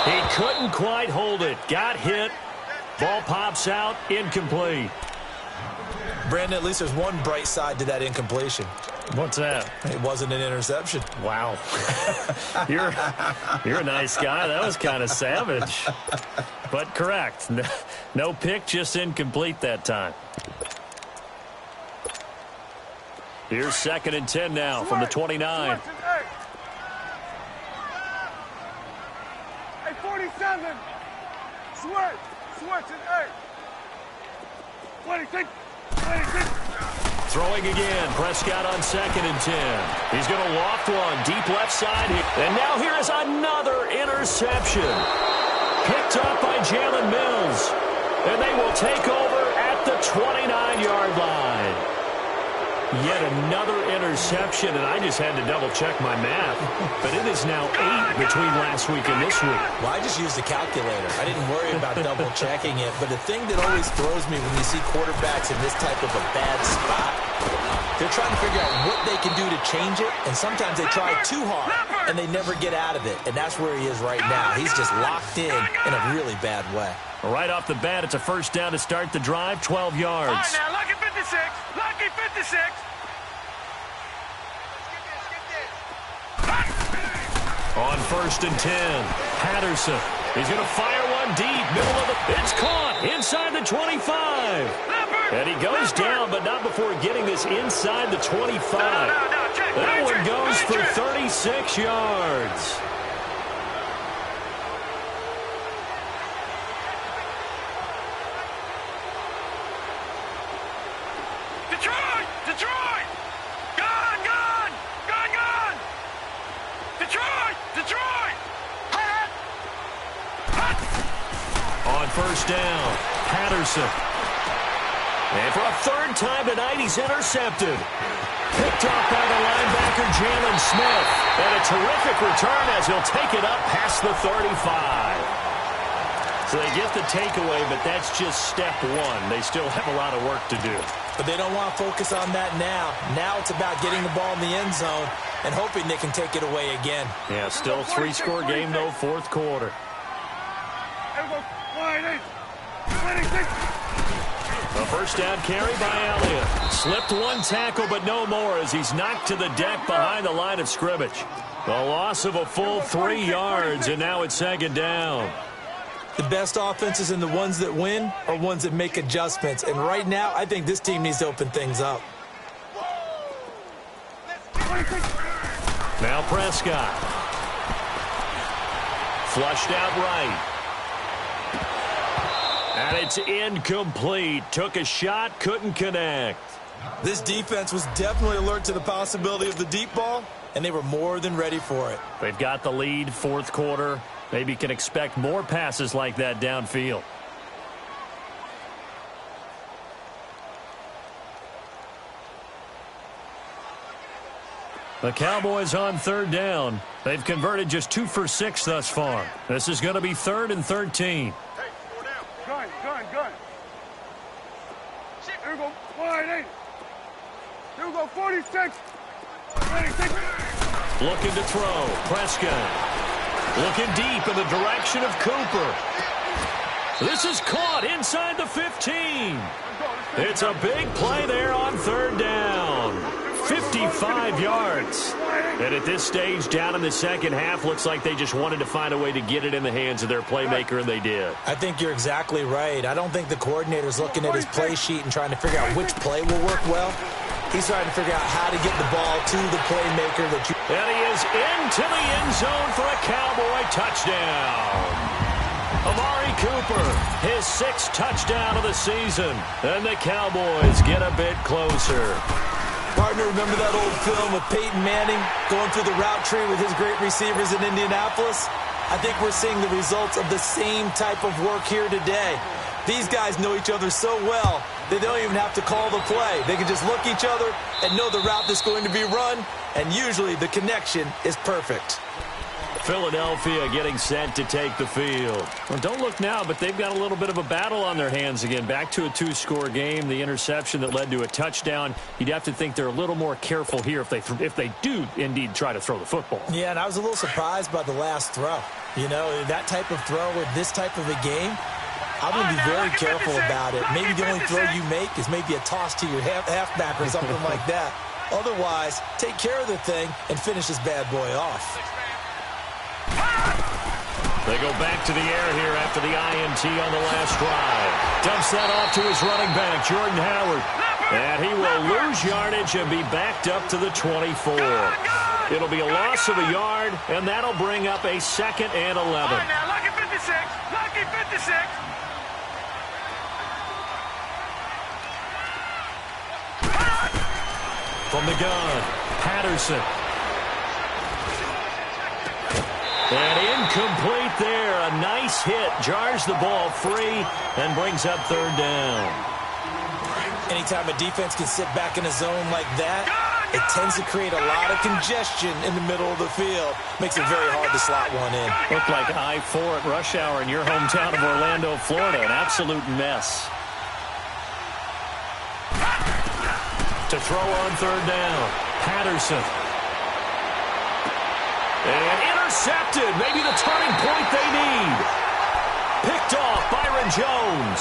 He couldn't quite hold it. Got hit. Ball pops out. Incomplete. Brandon, at least there's one bright side to that incompletion. What's that? It wasn't an interception. Wow. You're a nice guy. That was kind of savage. But correct. No pick, just incomplete that time. Here's 2nd and 10 now from the 29. Hey, 47. Switch and 8. 26. Throwing again. Prescott on 2nd and 10. He's going to loft one deep left side. And now here is another interception. Picked up by Jalen Mills. And they will take over at the 29-yard line. Yet another interception, and I just had to double-check my math. But it is now 8 between last week and this week. Well, I just used a calculator. I didn't worry about double-checking it. But the thing that always throws me when you see quarterbacks in this type of a bad spot, they're trying to figure out what they can do to change it, and sometimes they try too hard, and they never get out of it. And that's where he is right now. He's just locked in a really bad way. Right off the bat, it's a first down to start the drive, 12 yards. All right, now, lucky 56. Lucky 56. On 1st and 10, Patterson. He's going to fire one deep, middle of the... It's caught inside the 25. And he goes down, but not before getting this inside the 25. That one goes for 36 yards. Detroit! Gone! Detroit! On first down, Patterson. And for a 3rd time tonight, he's intercepted. Picked up by the linebacker, Jalen Smith. And a terrific return as he'll take it up past the 35. So they get the takeaway, but that's just step 1. They still have a lot of work to do. But they don't want to focus on that now. Now it's about getting the ball in the end zone and hoping they can take it away again. Yeah, still 3-score game, though, 4th quarter. A first down carry by Elliott. Slipped one tackle, but no more as he's knocked to the deck behind the line of scrimmage. A loss of a full 3 yards, and now it's 2nd down. The best offenses and the ones that win are ones that make adjustments. And right now, I think this team needs to open things up. Now Prescott. Flushed out right. And it's incomplete. Took a shot, couldn't connect. This defense was definitely alert to the possibility of the deep ball, and they were more than ready for it. They've got the lead, 4th quarter. Maybe can expect more passes like that downfield. The Cowboys on 3rd down. They've converted just 2 for 6 thus far. This is going to be 3rd and 13. Gun. Here we go. Wide 8. Here we go. 46. 26. Looking to throw. Prescott. Looking deep in the direction of Cooper. This is caught inside the 15. It's a big play there on 3rd down. 55 yards. And at this stage, down in the second half, looks like they just wanted to find a way to get it in the hands of their playmaker, and they did. I think you're exactly right. I don't think the coordinator's looking at his play sheet and trying to figure out which play will work well. He's trying to figure out how to get the ball to the playmaker that you... And he is into the end zone for a Cowboy touchdown. Amari Cooper, his 6th touchdown of the season. And the Cowboys get a bit closer. Partner, remember that old film with Peyton Manning going through the route tree with his great receivers in Indianapolis? I think we're seeing the results of the same type of work here today. These guys know each other so well that they don't even have to call the play. They can just look each other and know the route that's going to be run, and usually the connection is perfect. Philadelphia getting set to take the field. Well, don't look now, but they've got a little bit of a battle on their hands again. Back to a 2-score game. The interception that led to a touchdown. You'd have to think they're a little more careful here if they do indeed try to throw the football. Yeah, and I was a little surprised by the last throw. You know, that type of throw with this type of a game, I'm going to be very careful about it. Maybe the only throw you make is maybe a toss to your halfback or something like that. Otherwise, take care of the thing and finish this bad boy off. They go back to the air here after the INT on the last drive. Dumps that off to his running back, Jordan Howard. And he will lose yardage and be backed up to the 24. It'll be a loss of a yard, and that'll bring up a 2nd and 11. All right, now, lucky 56. Lucky 56. From the gun, Patterson. And incomplete there. A nice hit. Jars the ball free and brings up 3rd down. Anytime a defense can sit back in a zone like that, it tends to create a lot of congestion in the middle of the field. Makes it very hard to slot one in. Looked like I-4 at rush hour in your hometown of Orlando, Florida. An absolute mess. To throw on 3rd down. Patterson. And intercepted. Maybe the turning point they need. Picked off Byron Jones.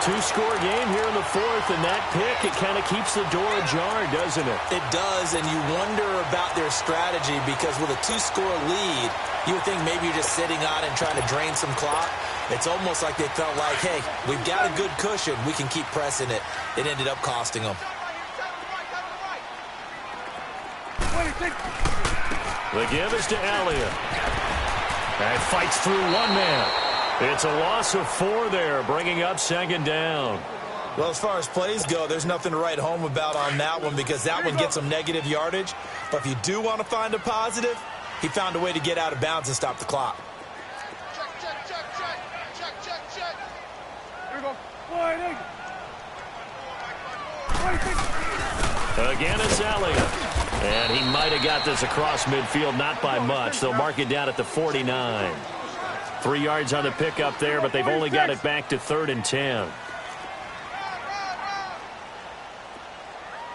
2-score game here in the 4th, and that pick, it kind of keeps the door ajar, doesn't it? It does, and you wonder about their strategy because with a 2-score lead, you would think maybe you're just sitting on it and trying to drain some clock. It's almost like they felt like, hey, we've got a good cushion. We can keep pressing it. It ended up costing them. The give is to Elliott. And fights through one man. It's a loss of 4 there, bringing up 2nd down. Well, as far as plays go, there's nothing to write home about on that one because that one gets some negative yardage. But if you do want to find a positive, he found a way to get out of bounds and stop the clock. Check. Here we go. Again, it's Elliott. And he might have got this across midfield, not by much. They'll mark it down at the 49. 3 yards on the pickup there, but they've only got it back to 3rd and 10.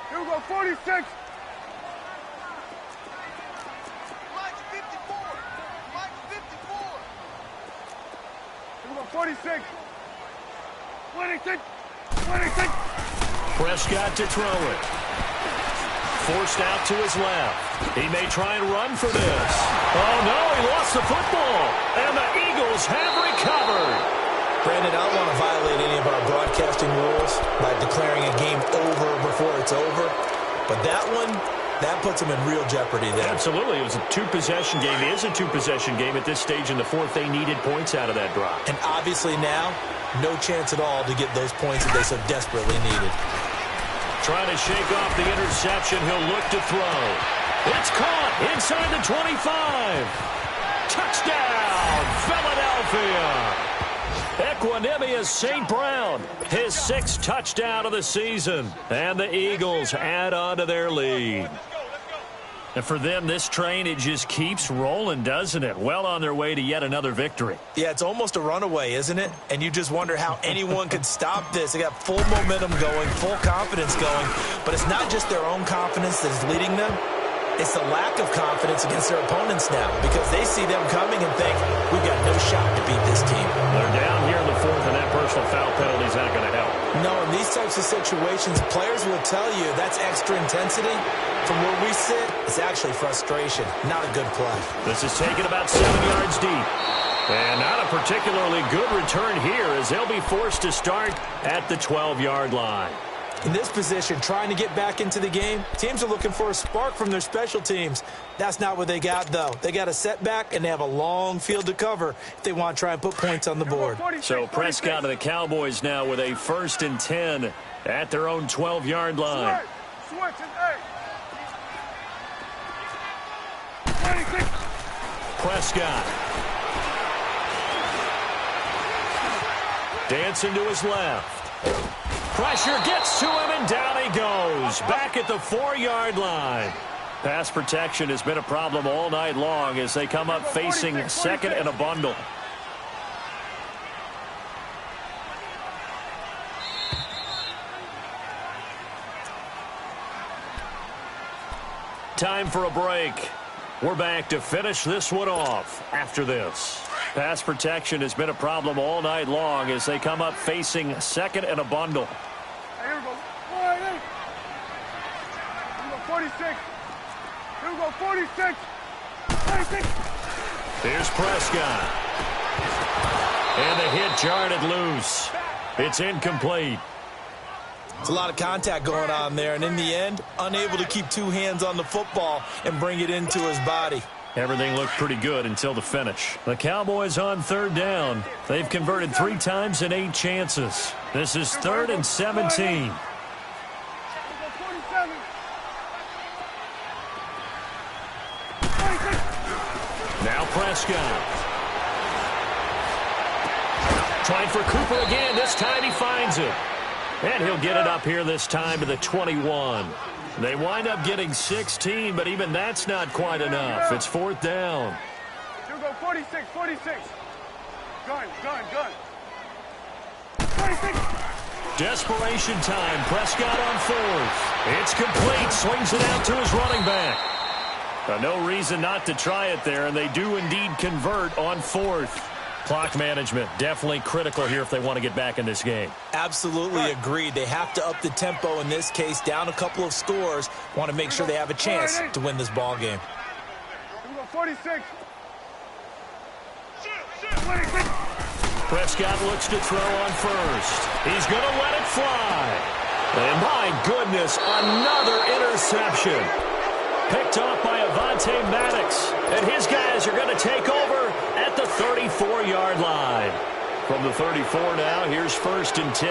Here we go, 46. Mike's 54. Mike's 54. Here we go, 46. 26. Prescott to throw it. Forced out to his left. He may try and run for this. Oh, no, he lost the football. And the Eagles have recovered. Brandon, I don't want to violate any of our broadcasting rules by declaring a game over before it's over. But that one, that puts them in real jeopardy there. Absolutely. It was a 2-possession game. It is a 2-possession game at this stage in the 4th. They needed points out of that drive. And obviously now, no chance at all to get those points that they so desperately needed. Trying to shake off the interception. He'll look to throw. It's caught inside the 25. Touchdown, Philadelphia. Equanimous St. Brown, his 6th touchdown of the season. And the Eagles add on to their lead. And for them, this train, it just keeps rolling, doesn't it? Well on their way to yet another victory. Yeah, it's almost a runaway, isn't it? And you just wonder how anyone could stop this. They got full momentum going, full confidence going. But it's not just their own confidence that is leading them. It's the lack of confidence against their opponents now because they see them coming and think, we've got no shot to beat this team. They're down here in the 4th, and that personal foul penalty is not going to help. No, in these types of situations, players will tell you that's extra intensity. From where we sit, it's actually frustration, not a good play. This is taken about 7 yards deep. And not a particularly good return here as they'll be forced to start at the 12-yard line. In this position, trying to get back into the game, teams are looking for a spark from their special teams. That's not what they got, though. They got a setback, and they have a long field to cover if they want to try and put points on the board. So Prescott and the Cowboys now with a 1st and 10 at their own 12-yard line. Prescott. Dancing to his left. Pressure gets to him, and down he goes. Back at the 4-yard line. Pass protection has been a problem all night long as they come up facing 2nd and a bundle. Time for a break. We're back to finish this one off after this. Pass protection has been a problem all night long as they come up facing second and a bundle. Here we go. 46. Here we go, 46. 46. Here's Prescott. And the hit jarred it loose. It's incomplete. It's a lot of contact going on there, and in the end, unable to keep two hands on the football and bring it into his body. Everything looked pretty good until the finish. The Cowboys on third down. They've converted 3 times in 8 chances. This is 3rd and 17. Now Prescott. Trying for Cooper again. This time he finds it. And he'll get it up here this time to the 21. They wind up getting 16, but even that's not quite enough. It's 4th down. Here we go, 46. Gun. 46. Desperation time. Prescott on 4th. It's complete. Swings it out to his running back. No reason not to try it there, and they do indeed convert on 4th. Clock management definitely critical here if they want to get back in this game. Absolutely agreed. They have to up the tempo in this case, down a couple of scores. Want to make sure they have a chance to win this ball game. Here we go, 46. Prescott looks to throw on first. He's going to let it fly. And my goodness, another interception. Picked off by Avonte Maddox. And his guys are going to take over at the 34-yard line. From the 34 now, here's 1st and 10.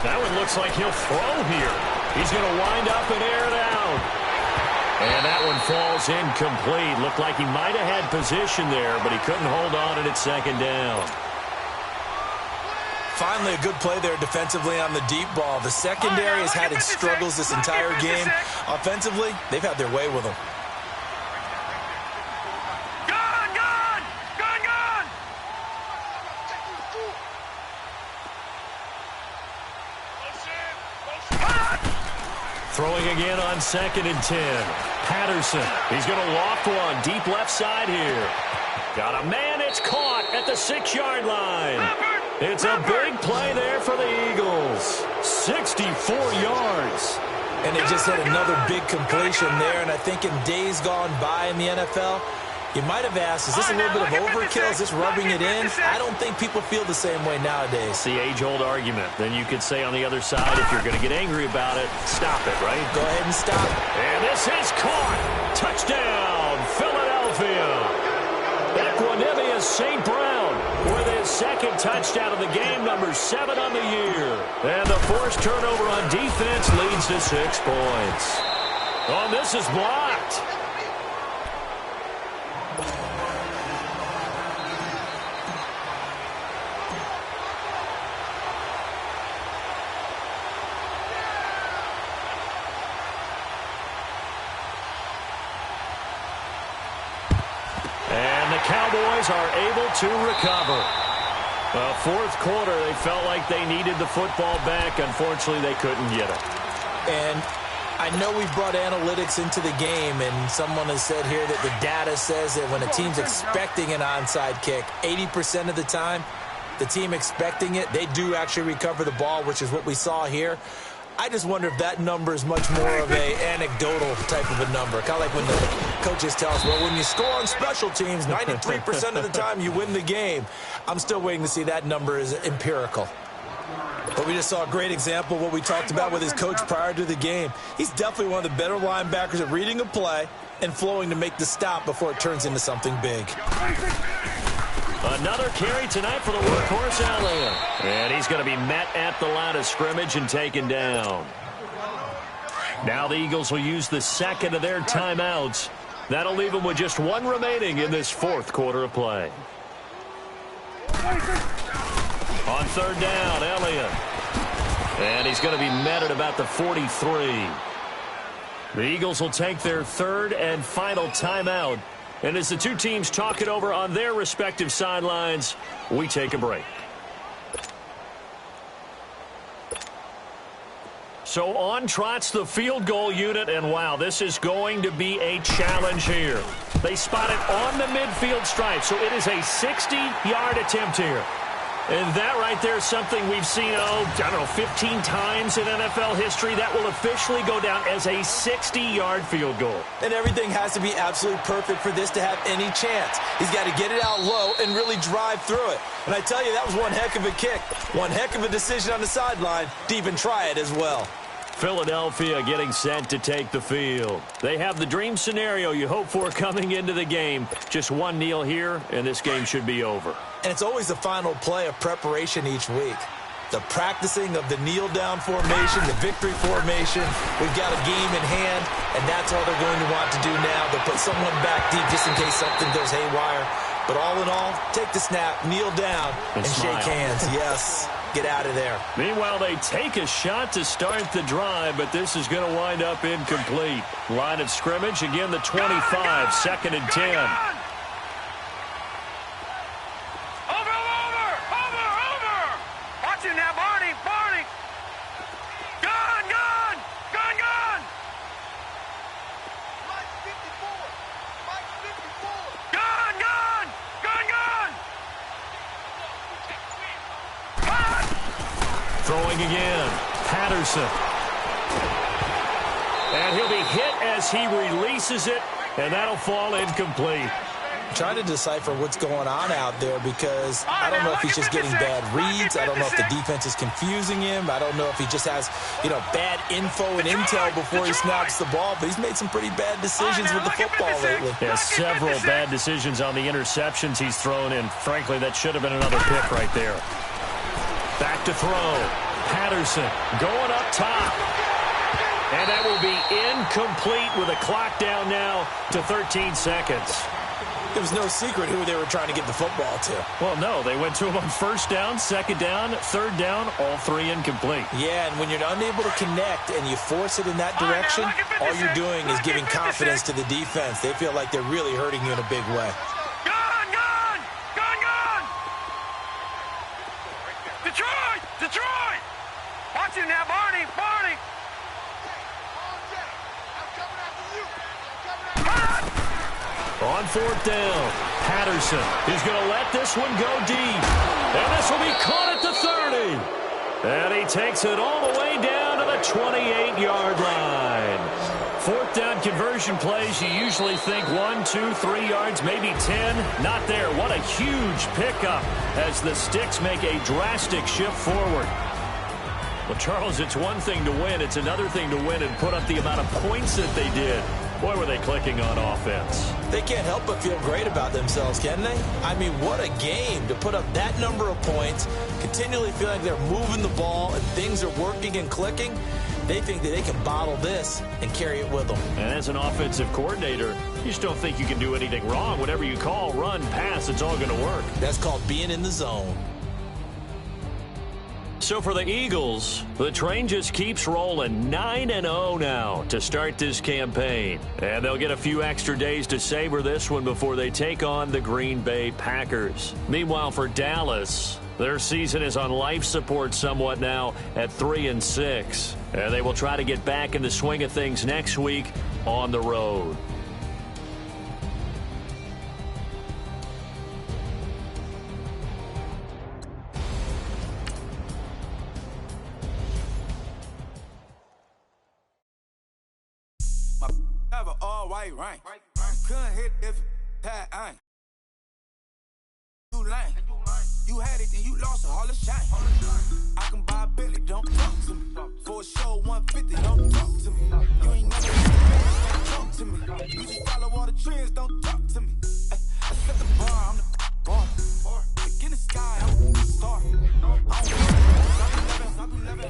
That one looks like he'll throw here. He's going to wind up and air it out. And that one falls incomplete. Looked like he might have had position there, but he couldn't hold on and it's 2nd down. Finally, a good play there defensively on the deep ball. The secondary has had its struggles this entire game. Offensively, they've had their way with them. Gun! Throwing again on 2nd and 10. Patterson. He's going to loft one deep left side here. Got a man. It's caught at the 6-yard line. It's a big play there for the Eagles. 64 yards. And they just had another big completion there. And I think in days gone by in the NFL, you might have asked, is this a little bit of overkill? Is this rubbing it in? I don't think people feel the same way nowadays. It's the age-old argument. Then you could say on the other side, if you're going to get angry about it, stop it, right? Go ahead and stop it. And this is caught. Touchdown, Philadelphia. Equanimous St. Brown with his 2nd touchdown of the game, number 7 on the year. And the forced turnover on defense leads to 6 points. Oh, this is blocked. Cowboys are able to recover. Well, 4th quarter, they felt like they needed the football back. Unfortunately, they couldn't get it. And I know we brought analytics into the game, and someone has said here that the data says that when a team's expecting an onside kick, 80% of the time, the team expecting it, they do actually recover the ball, which is what we saw here. I just wonder if that number is much more of a anecdotal type of a number. Kind of like when the coaches tell us, well, when you score on special teams, 93% of the time you win the game. I'm still waiting to see that number is empirical. But we just saw a great example of what we talked about with his coach prior to the game. He's definitely one of the better linebackers at reading a play and flowing to make the stop before it turns into something big. Another carry tonight for the workhorse, Elliott. And he's going to be met at the line of scrimmage and taken down. Now the Eagles will use the 2nd of their timeouts. That'll leave them with just 1 remaining in this 4th quarter of play. On 3rd down, Elliott. And he's going to be met at about the 43. The Eagles will take their 3rd and final timeout. And as the two teams talk it over on their respective sidelines, we take a break. So on trots the field goal unit, and wow, this is going to be a challenge here. They spot it on the midfield stripe, so it is a 60-yard attempt here. And that right there is something we've seen, 15 times in NFL history. That will officially go down as a 60-yard field goal. And everything has to be absolutely perfect for this to have any chance. He's got to get it out low and really drive through it. And I tell you, that was one heck of a kick. One heck of a decision on the sideline to even try it as well. Philadelphia getting set to take the field. They have the dream scenario you hope for coming into the game. Just one kneel here, and this game should be over. And it's always the final play of preparation each week. The practicing of the kneel-down formation, the victory formation. We've got a game in hand, and that's all they're going to want to do now. They'll put someone back deep just in case something goes haywire. But all in all, take the snap, kneel down, and shake hands. Yes. Get out of there. Meanwhile, they take a shot to start the drive, but this is going to wind up incomplete. Line of scrimmage, again, the 25, second and 10. Over! Watch it now, Barney! Gun! Mike 54! Gun! Throwing again, Patterson. And he'll be hit as he releases it, and that'll fall incomplete. Trying to decipher what's going on out there because I don't know if he's just getting bad reads. I don't know if the defense is confusing him. I don't know if he just has, bad info and intel before he snaps the ball. But he's made some pretty bad decisions with the football lately. Yeah, several bad decisions on the interceptions he's thrown in. Frankly, that should have been another pick right there. Back to throw. Patterson going up top. And that will be incomplete with a clock down now to 13 seconds. It was no secret who they were trying to get the football to. Well, no. They went to him on first down, second down, third down, all three incomplete. Yeah, and when you're unable to connect and you force it in that direction, all you're doing is giving confidence to the defense. They feel like they're really hurting you in a big way. Gun! Detroit! Watch it now, Barney! On fourth down, Patterson is going to let this one go deep. And this will be caught at the 30. And he takes it all the way down to the 28-yard line. Fourth down conversion plays, you usually think 1, 2, 3 yards, maybe 10. Not there. What a huge pickup as the Sticks make a drastic shift forward. Well, Charles, it's one thing to win. It's another thing to win and put up the amount of points that they did. Boy, were they clicking on offense. They can't help but feel great about themselves, can they? I mean, what a game to put up that number of points, continually feel like they're moving the ball and things are working and clicking. They think that they can bottle this and carry it with them. And as an offensive coordinator, you just don't think you can do anything wrong. Whatever you call, run, pass, it's all going to work. That's called being in the zone. So for the Eagles, the train just keeps rolling 9-0 now to start this campaign. And they'll get a few extra days to savor this one before they take on the Green Bay Packers. Meanwhile, for Dallas, their season is on life support somewhat now at 3-6. And they will try to get back in the swing of things next week on the road. Have an all-white rank. Couldn't hit if that ain't. You lame. You had it, then you lost it, all the shine. I can buy a Billy, don't talk to me. For a show, 150, don't talk to me. You ain't never don't talk to me. You just follow all the trends, don't talk to me. I set the bar, I'm the bar. Look in the sky, I'm the star. I don't know, they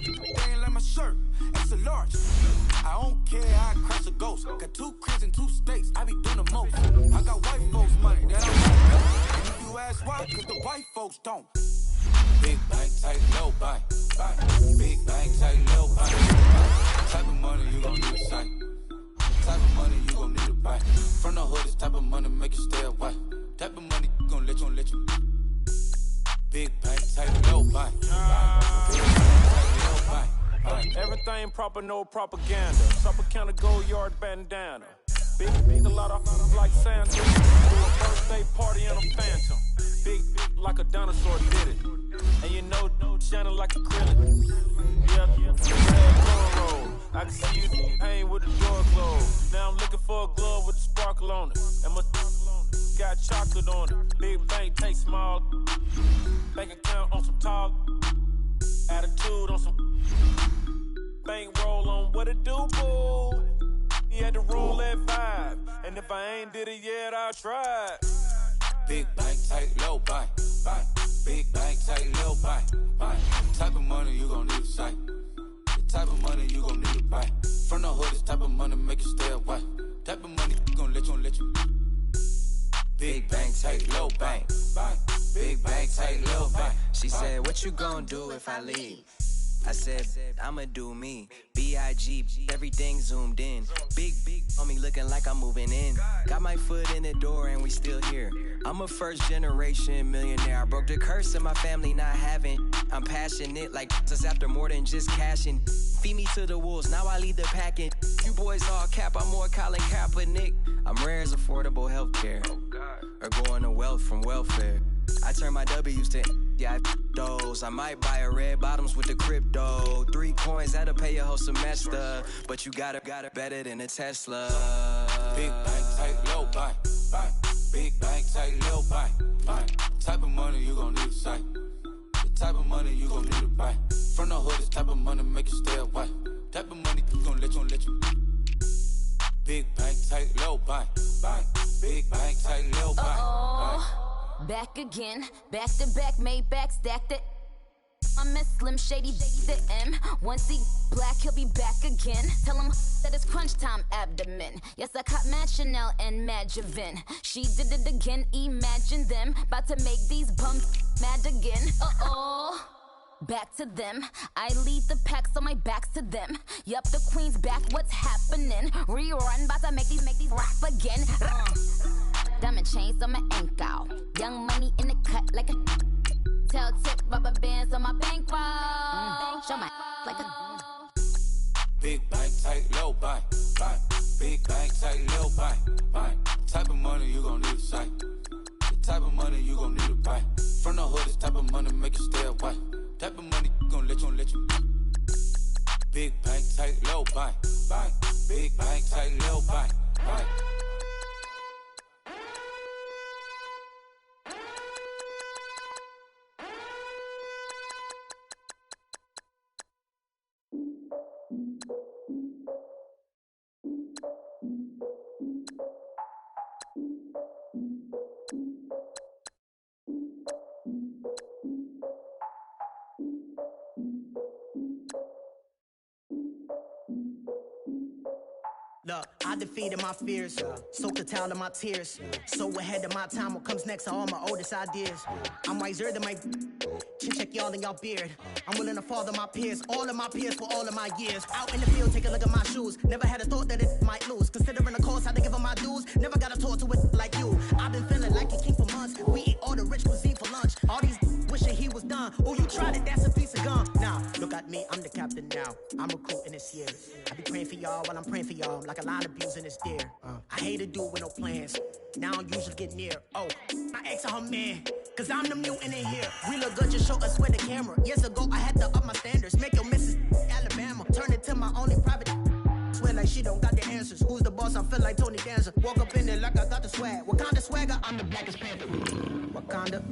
ain't like my shirt, it's a large. I don't care how I crash a ghost. Got 2 cribs in 2 states, I be doing the most. I got white folks money that I don't. And if you ask why, cause the white folks don't. Big bank, tight, low bank. Big bank, tight, low bank. Type of money you gon' need a sight. Type of money you gon' need a buy. From the hood, this type of money make you stay away. Type of money gon' let you. Big bank, tight, low bank. Big bank, tight, low bank. Everything everything proper, no propaganda. Tropicana gold yard bandana. Big, a lot of like Santa. Do a birthday party in a phantom. Big like a dinosaur did it. And you know, shining like acrylic. Yeah, red roll. I can see you hang with the door closed. Now I'm looking for a glove with a sparkle on it. And my got chocolate on it. Big bank take small. Bank account on some talk. Attitude on some bank roll on what it do, boo. He had to roll that vibe. And if I ain't did it yet, I'll try. Big bank, tight, low buy. Big bank, tight, low buy. Type of money you gon' need to sight. The type of money you gon' need to buy. From the hood, this type of money make you stay away. Type of money gon' let you. Big bank, tight, low bank. Big bank, tight, low bank. She said, what you gon' do if I leave? I said, I'ma do me. B.I.G. Everything zoomed in. Big on me looking like I'm moving in. Got my foot in the door and we still here. I'm a first generation millionaire. I broke the curse of my family not having. I'm passionate like just after more than just cashing. Feed me to the wolves, now I lead the packing. You boys all cap, I'm more Colin Kaepernick. I'm rare as affordable healthcare. Or going to wealth from welfare. I turn my W's to those. I might buy a red bottoms with the crypto. 3 coins, that'll pay your whole semester. But you got it better than a Tesla. Big bank, tight, low buy. Big bank, tight, low buy. Type of money you gon' need to sight. The type of money you gon' need to buy. From the hood, this type of money make you stay away. Type of money you gon' let you. Big bank, tight, low buy. Big bank, tight, low buy. Back again, back to back, made back, stacked it. I'm a Slim Shady, the M. Once he black, he'll be back again. Tell him that it's crunch time abdomen. Yes, I caught Mad Chanel and Mad Javin. She did it again, imagine them. About to make these bums mad again. Back to them. I lead the pack, so my back's to them. Yup, the queen's back, what's happening? Rerun, about to make these rap again. Diamond chains on my ankle. Young money in the cut like a tail tip, rubber bands on my bankroll. Show my like a Big bank, tight, low buy. Big bank, tight, low buy. Type of money you gon' need to sight. The type of money you gon' need to buy. From the hood, this type of money make you stay away. Type of money gon' let you. Big bank, tight, low buy. Big bank, tight, low buy. Look, I defeated my fears, soaked the towel in my tears. So ahead of my time, what comes next are all my oldest ideas. I'm wiser than my check y'all in y'all beard. I'm willing to father my peers, all of my peers for all of my years. Out in the field, take a look at my shoes. Never had a thought that it might lose. Considering the cost, had to give them my dues. Never got a talk to it like you. I've been feeling like a king for months. We eat all the rich cuisine for lunch. All these wishing he was done. Oh, you tried it, that's a piece of gum. Now, look at me, I'm the captain now. I'm recruiting this year. I be praying for y'all while I'm praying for y'all. Like a line abusing this deer. I hate to do it with no plans. Now I usually get near. Oh, my ex her man. Cause I'm the mutant in here. We look good, just show us with the camera. Years ago, I had to up my standards. Make your Mrs. Alabama. Turn it to my only private. Swear like she don't got the answers. Who's the boss? I feel like Tony Danza. Walk up in there like I got the swag. What kind of swagger? I'm the blackest panther. Wakanda.